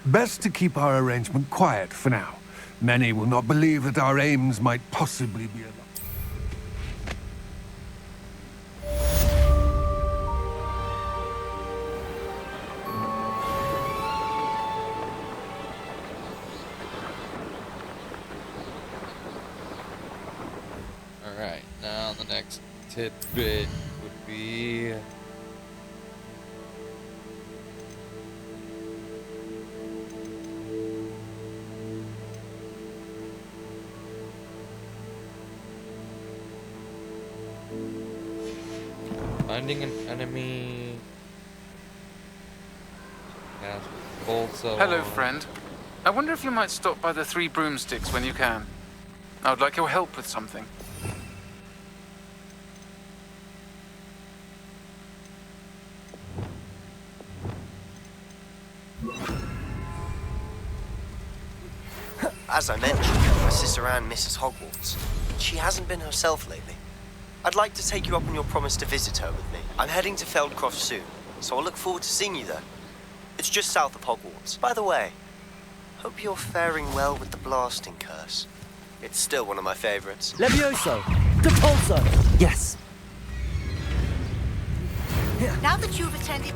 Best to keep our arrangement quiet for now. Many will not believe that our aims might possibly be aligned. Alright, now the next tidbit would be... finding an enemy. Hello, friend. I wonder if you might stop by the Three Broomsticks when you can. I would like your help with something. As I mentioned, my sister Anne misses Hogwarts. She hasn't been herself lately. I'd like to take you up on your promise to visit her with me. I'm heading to Feldcroft soon, so I'll look forward to seeing you there. It's just south of Hogwarts. By the way, hope you're faring well with the blasting curse. It's still one of my favorites. Levioso! Depulso! Yes. Now that you've attended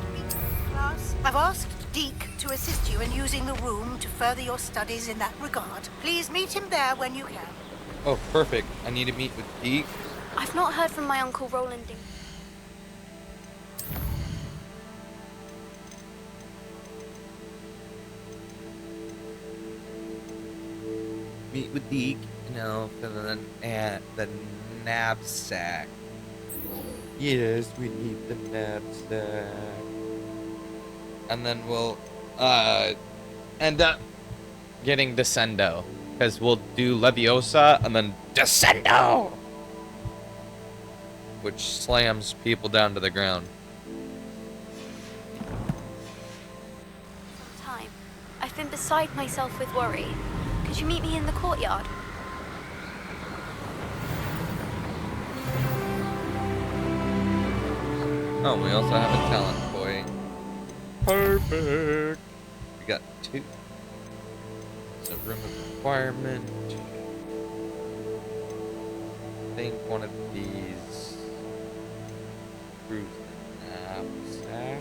class, I've asked Deke to assist you in using the room to further your studies in that regard. Please meet him there when you can. Oh, perfect. I need to meet with Deke. I've not heard from my Uncle Roland in... Meet with Deke, you know, and the knapsack. Yes, we need the knapsack. And then we'll end up getting Descendo. Because we'll do Leviosa and then Descendo! Which slams people down to the ground. Time. I've been beside myself with worry. Could you meet me in the courtyard? Oh, we also have a talent point. Perfect. We got 2. So room of requirement. I think one of these proves the knapsack.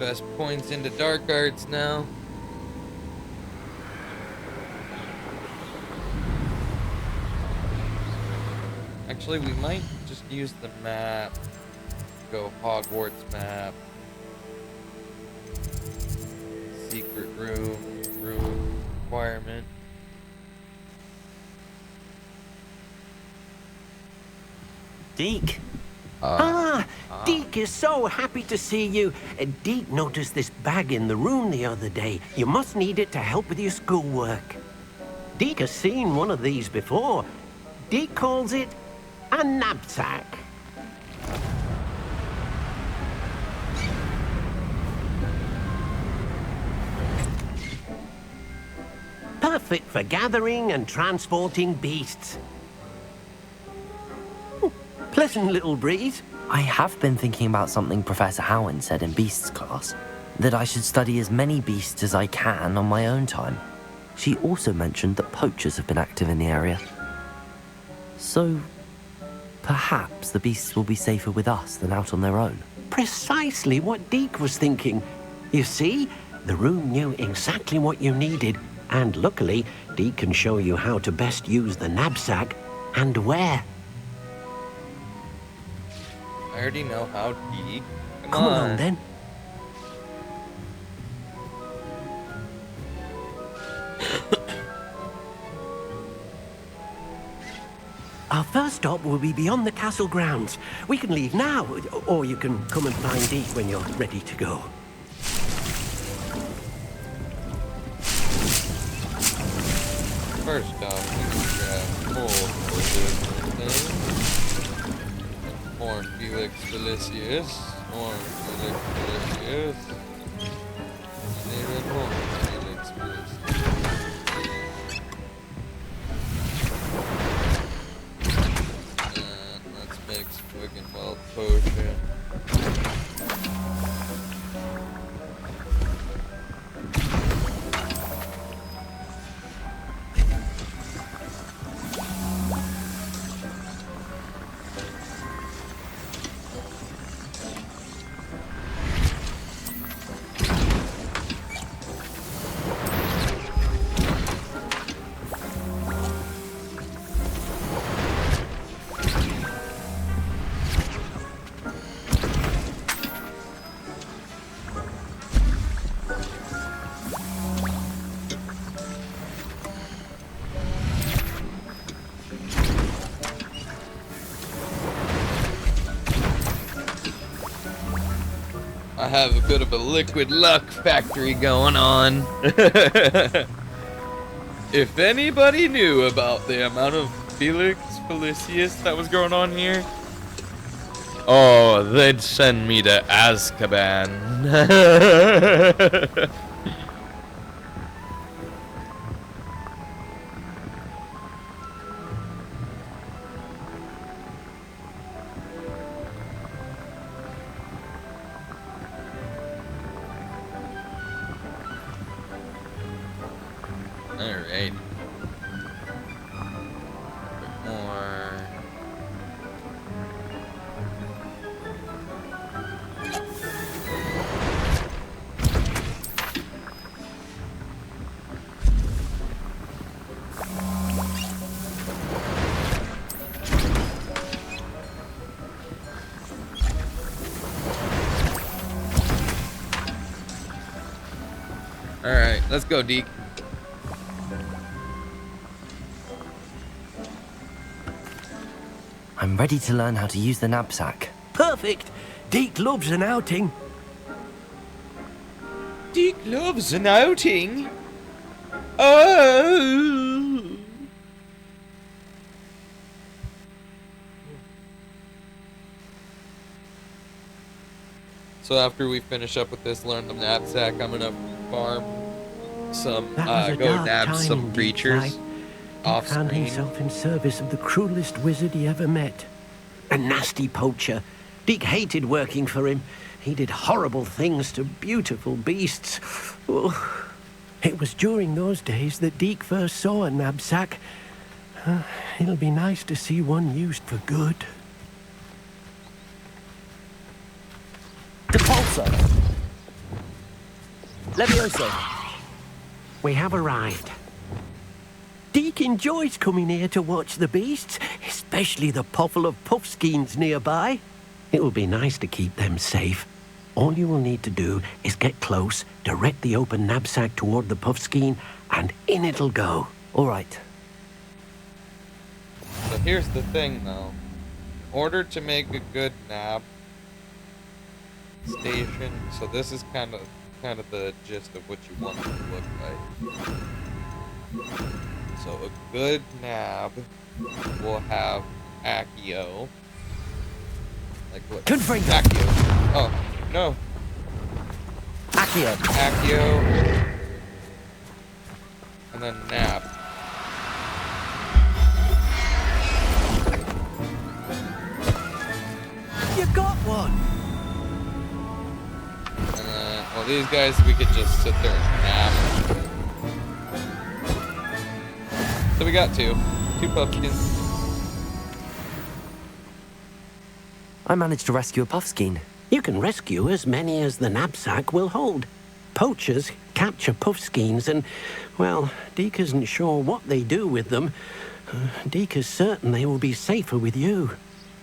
invest points into dark arts now. Actually, we might just use the map. Go Hogwarts map. Secret room requirement. Deke. Ah, Deke is so happy to see you. Deke noticed this bag in the room the other day. You must need it to help with your schoolwork. Deke has seen one of these before. Deke calls it a knapsack. Perfect for gathering and transporting beasts. Pleasant little breeze. I have been thinking about something Professor Howin said in Beasts class, that I should study as many beasts as I can on my own time. She also mentioned that poachers have been active in the area. So, perhaps the beasts will be safer with us than out on their own. Precisely what Deke was thinking. You see, the room knew exactly what you needed, and luckily, Deke can show you how to best use the knapsack and where. I already know how deep. Come along then. Our first stop will be beyond the castle grounds. We can leave now, or you can come and find Deke when you're ready to go. First off, we can grab full things. Horn Felix Felicius. Horn Felix Felicius. And even Horn Felix Felicius. And let's make some fucking wild potion. I have a bit of a liquid luck factory going on. If anybody knew about the amount of Felix Felicius that was going on here, oh, they'd send me to Azkaban. Alright. More. Alright, let's go, Deke. I'm ready to learn how to use the knapsack. Perfect. Deke loves an outing. Deke loves an outing. Oh. So after we finish up with this, learn the knapsack, I'm gonna farm some, go nab some creatures off Found screen. himself in service of the cruelest wizard he ever met. A nasty poacher. Deke hated working for him. He did horrible things to beautiful beasts. Oh. It was during those days that Deke first saw a knapsack. It'll be nice to see one used for good. Depulso! Levioso. We have arrived. Deke enjoys coming here to watch the beasts, especially the poffle of puffskeins nearby. It will be nice to keep them safe. All you will need to do is get close, direct the open knapsack toward the puffskein, and in it'll go. All right. So here's the thing, though. In order to make a good nab station, so this is kind of the gist of what you want it to look like. So a good nab will have Accio. Like what? Confringo. Accio. Oh, no. Accio. Accio. And then nab. You got one! And then, well, these guys, we could just sit there and nab. So we got two pumpkins. I managed to rescue a puffskein. You can rescue as many as the knapsack will hold. Poachers capture puffskeins and, well, Deke isn't sure what they do with them. Deke is certain they will be safer with you.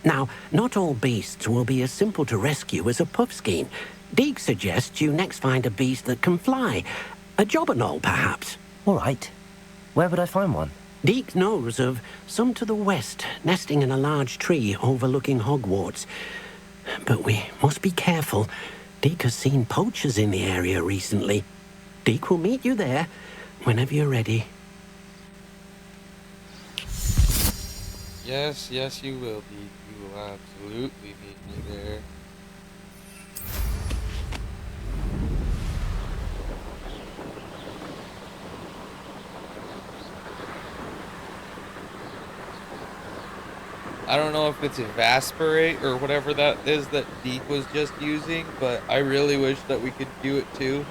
Now, not all beasts will be as simple to rescue as a puffskein. Deke suggests you next find a beast that can fly. A jobberknoll, perhaps. All right. Where would I find one? Deke knows of some to the west, nesting in a large tree overlooking Hogwarts. But we must be careful. Deke has seen poachers in the area recently. Deke will meet you there whenever you're ready. Yes, you will, Deke. You will absolutely meet me there. I don't know if it's evaporate or whatever that is that Deke was just using, but I really wish that we could do it too.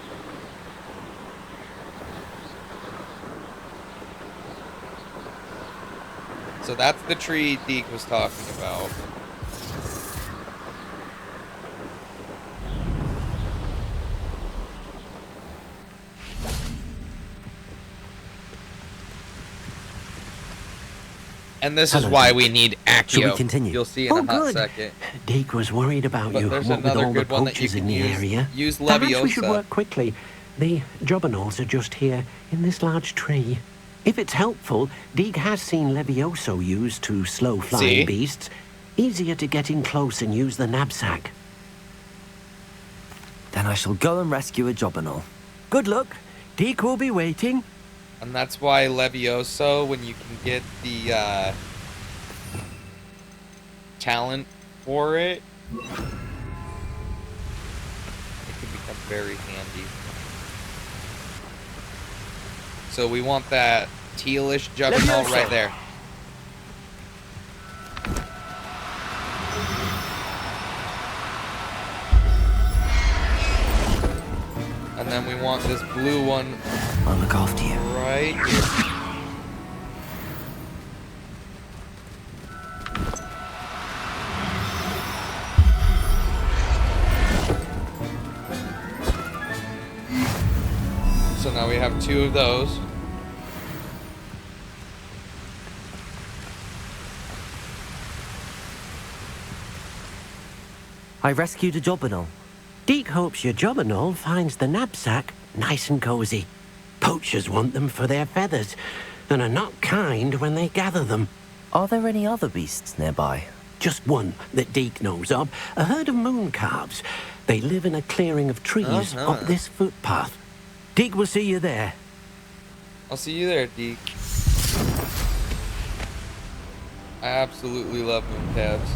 So that's the tree Deke was talking about. And this is why we need Accio. Should we continue? You'll see in a hot second. Deke was worried about But you, there's what with another all the good one that you poachers in can the use. area. Use Perhaps we should Leviosa. work quickly. The jobberknolls are just here, in this large tree. If it's helpful, Deke has seen Levioso used to slow flying See? beasts. Easier to get in close and use the knapsack. Then I shall go and rescue a jobberknoll. Good luck. Deke will be waiting. And that's why Levioso, when you can get the talent for it, it can become very handy. So we want that tealish juggernaut right there. And then we want this blue one. I'll look after you. Right here. So now we have two of those. I rescued a jobberknoll. Deke hopes your jobberknoll finds the knapsack nice and cozy. Poachers want them for their feathers, and are not kind when they gather them. Are there any other beasts nearby? Just one that Deke knows of, a herd of moon calves. They live in a clearing of trees up this footpath. Deke will see you there. I'll see you there, Deke. I absolutely love moon calves.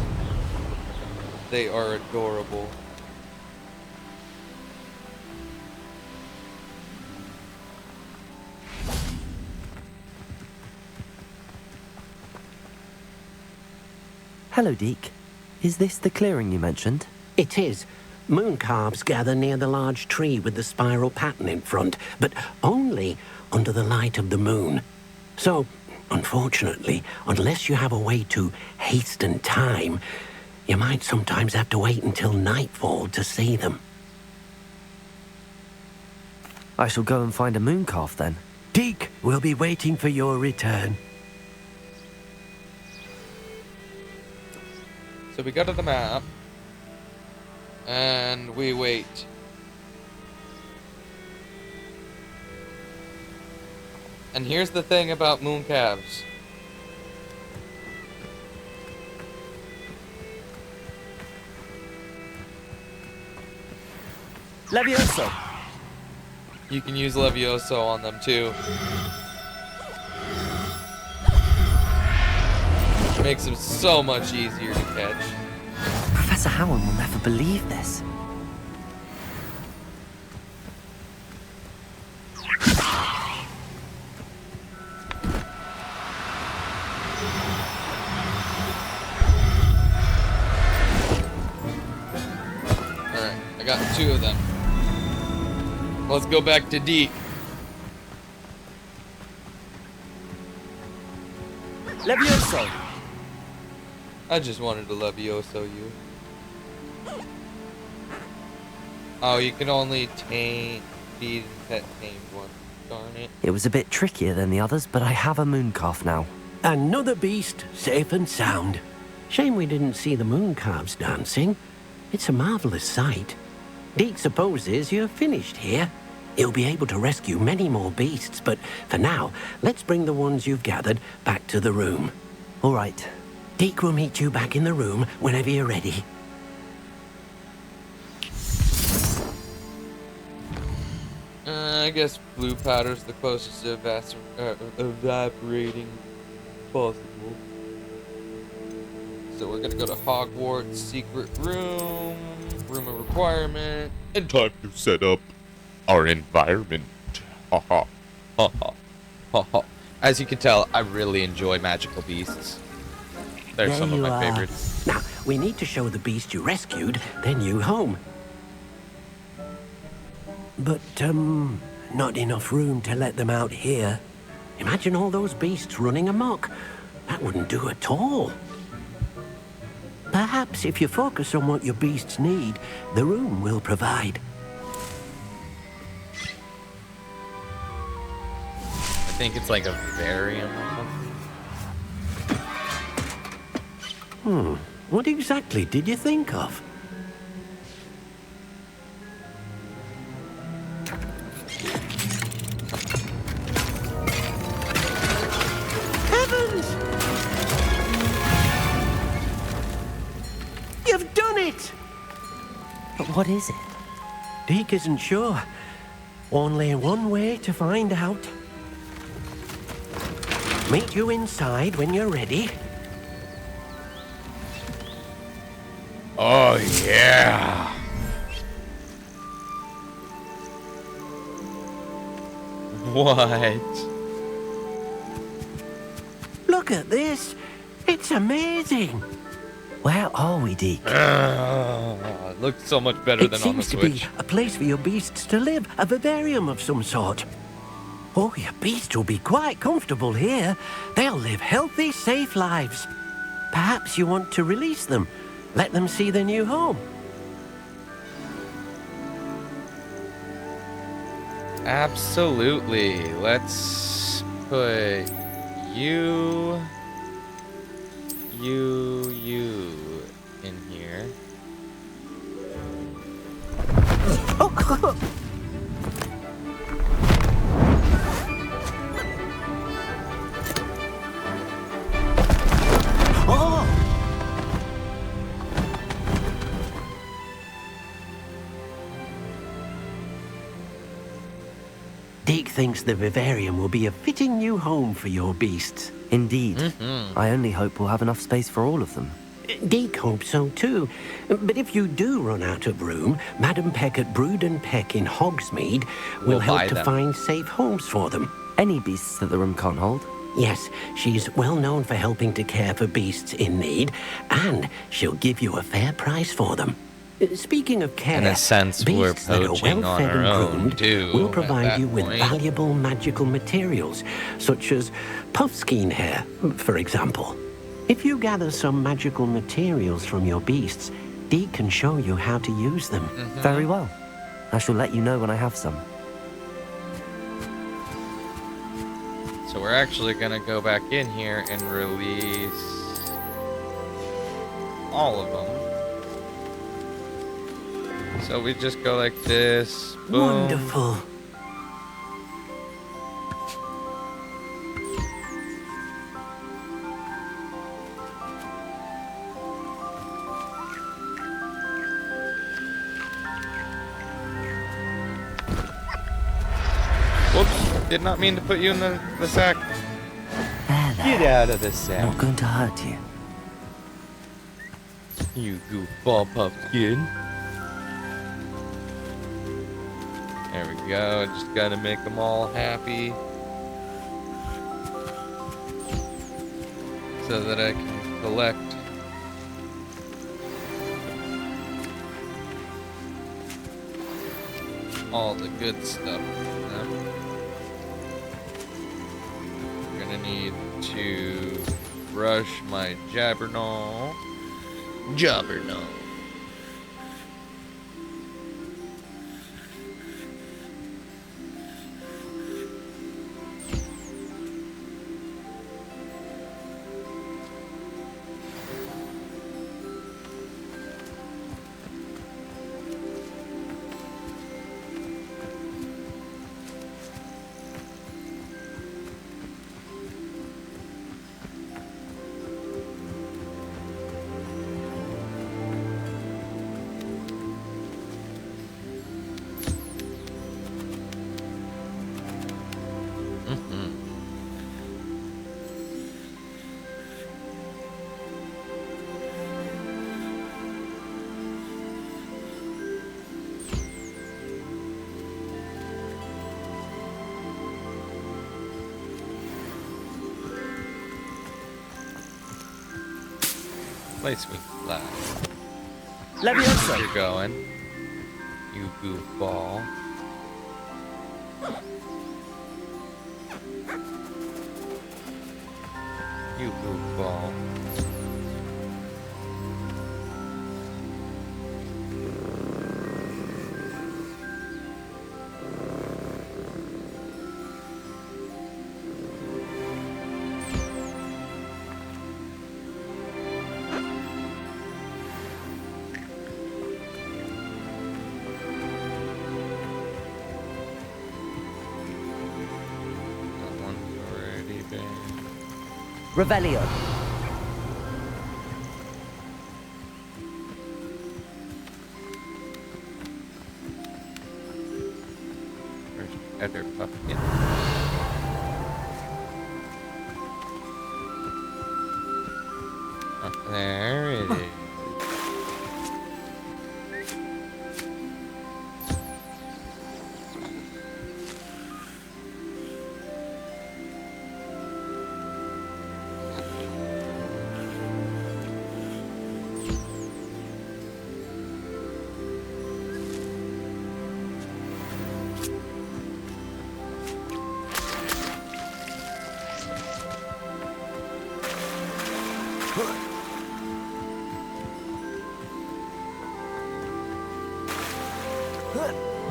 They are adorable. Hello, Deke. Is this the clearing you mentioned? It is. Moon calves gather near the large tree with the spiral pattern in front, but only under the light of the moon. So, unfortunately, unless you have a way to hasten time, you might sometimes have to wait until nightfall to see them. I shall go and find a moon calf then. Deke, we'll be waiting for your return. So we go to the map. And we wait. And here's the thing about moon calves. Levioso! You can use Levioso on them too. Makes them so much easier to catch. Professor Howard will never believe this. Alright, I got 2 of them. Let's go back to Deke. Levioso! I just wanted to Levioso you. Oh, you can only feed and pet tamed one. Darn it. It was a bit trickier than the others, but I have a moon calf now. Another beast, safe and sound. Shame we didn't see the moon calves dancing. It's a marvelous sight. Deke supposes you're finished here. He'll be able to rescue many more beasts, but for now, let's bring the ones you've gathered back to the room. All right. Deke will meet you back in the room whenever you're ready. I guess blue powder's the closest to evaporating possible. So we're gonna go to Hogwarts secret room of requirement, and time to set up our environment. Ha ha ha ha ha ha. As you can tell, I really enjoy magical beasts. They're There some of you my are. favorites. Now, we need to show the beast you rescued their new home. But, not enough room to let them out here. Imagine all those beasts running amok. That wouldn't do at all. Perhaps if you focus on what your beasts need, the room will provide. I think it's like a varium or something. What exactly did you think of? Heavens! You've done it! But what is it? Deke isn't sure. Only one way to find out. Meet you inside when you're ready. Oh yeah. What? Look at this. It's amazing. Where are we, Deke? It looks so much better It than on the seems to be Switch. a place for your beasts to live, a vivarium of some sort. Oh, your beasts will be quite comfortable here. They'll live healthy, safe lives. Perhaps you want to release them, let them see their new home. Absolutely. Let's put you in here. Oh! Deke thinks the vivarium will be a fitting new home for your beasts. Indeed. I only hope we'll have enough space for all of them. Deke hopes so too. But if you do run out of room, Madam Peck at Brood and Peck in Hogsmeade will We'll help buy to them. find safe homes for them. Any beasts that the room can't hold? Yes, she's well known for helping to care for beasts in need, and she'll give you a fair price for them. Speaking of care, In a sense, we're beasts that are poaching well on fed our and own, groomed too, will at provide that you with point. valuable magical materials, such as puffskein hair, for example. If you gather some magical materials from your beasts, Deke can show you how to use them. Very well. I shall let you know when I have some. So we're actually gonna go back in here and release all of them. So we just go like this. Boom. Wonderful. Whoops, did not mean to put you in the sack. Get out of the sack. Not going to hurt you. You goofball pumpkin. There we go. Just gotta make them all happy. So that I can collect all the good stuff from them. I'm gonna need to brush my Jabbernaw. Place me flat. Leviosa. You're going. You goofball. You goofball. Revelio. Where's Ether Pumpkin? Oh, there it is.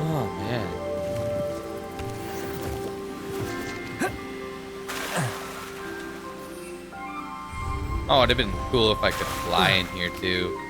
Oh man. Oh, it'd have been cool if I could fly in here too.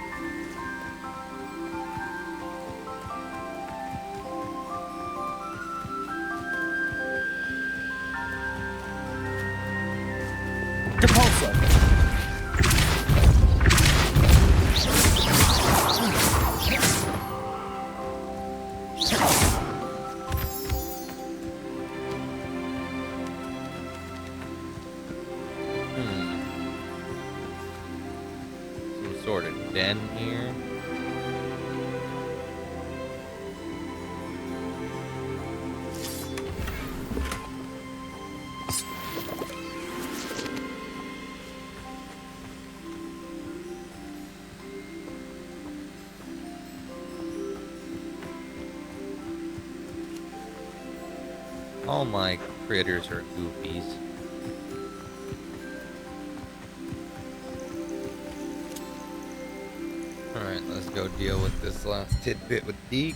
Some sort of den here. All my critters are goofies. Alright, let's go deal with this last tidbit with Deke.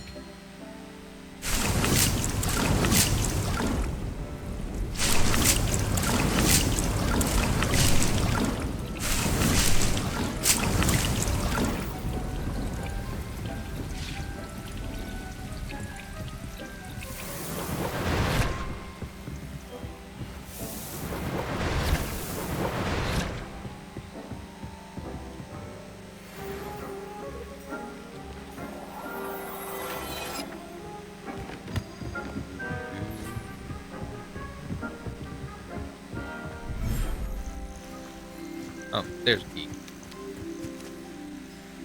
Oh, there's Deke.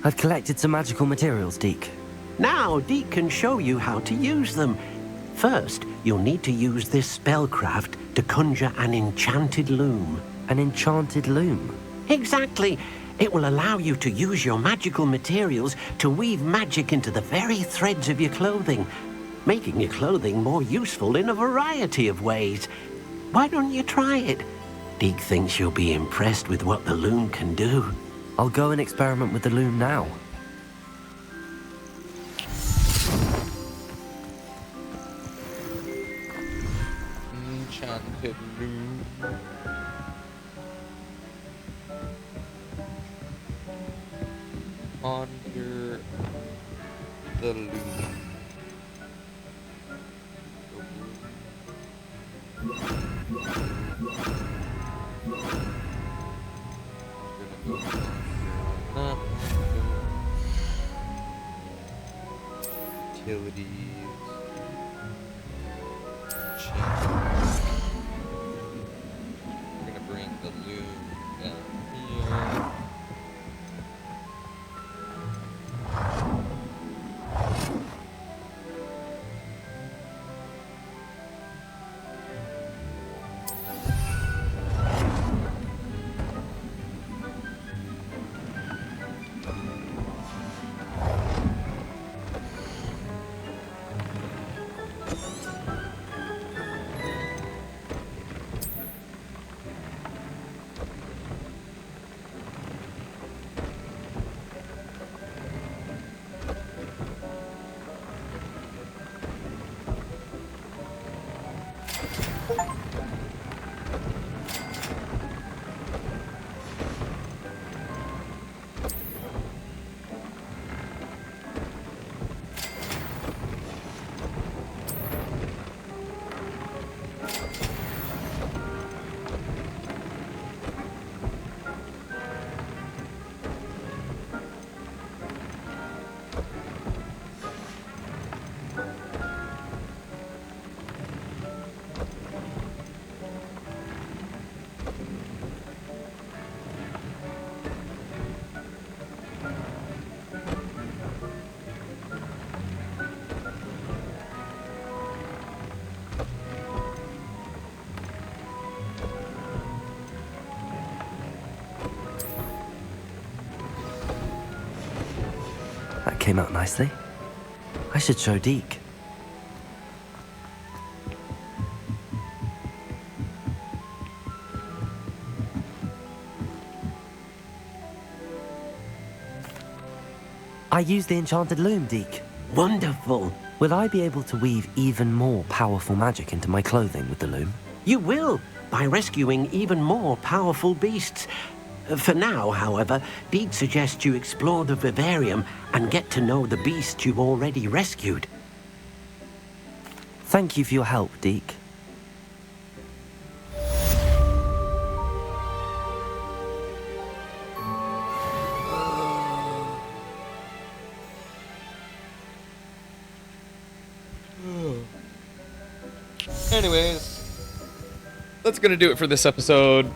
I've collected some magical materials, Deke. Now, Deke can show you how to use them. First, you'll need to use this spellcraft to conjure an enchanted loom. An enchanted loom? Exactly. It will allow you to use your magical materials to weave magic into the very threads of your clothing, making your clothing more useful in a variety of ways. Why don't you try it? Deke thinks you'll be impressed with what the loom can do. I'll go and experiment with the loom now. Enchanted loom. Conjure the loom. Utilities. We're gonna bring the loom down here. That came out nicely. I should show Deke. I used the enchanted loom, Deke. Wonderful. Will I be able to weave even more powerful magic into my clothing with the loom? You will, by rescuing even more powerful beasts. For now, however, Deke suggests you explore the vivarium and get to know the beasts you've already rescued. Thank you for your help, Deke. Anyways, that's gonna do it for this episode.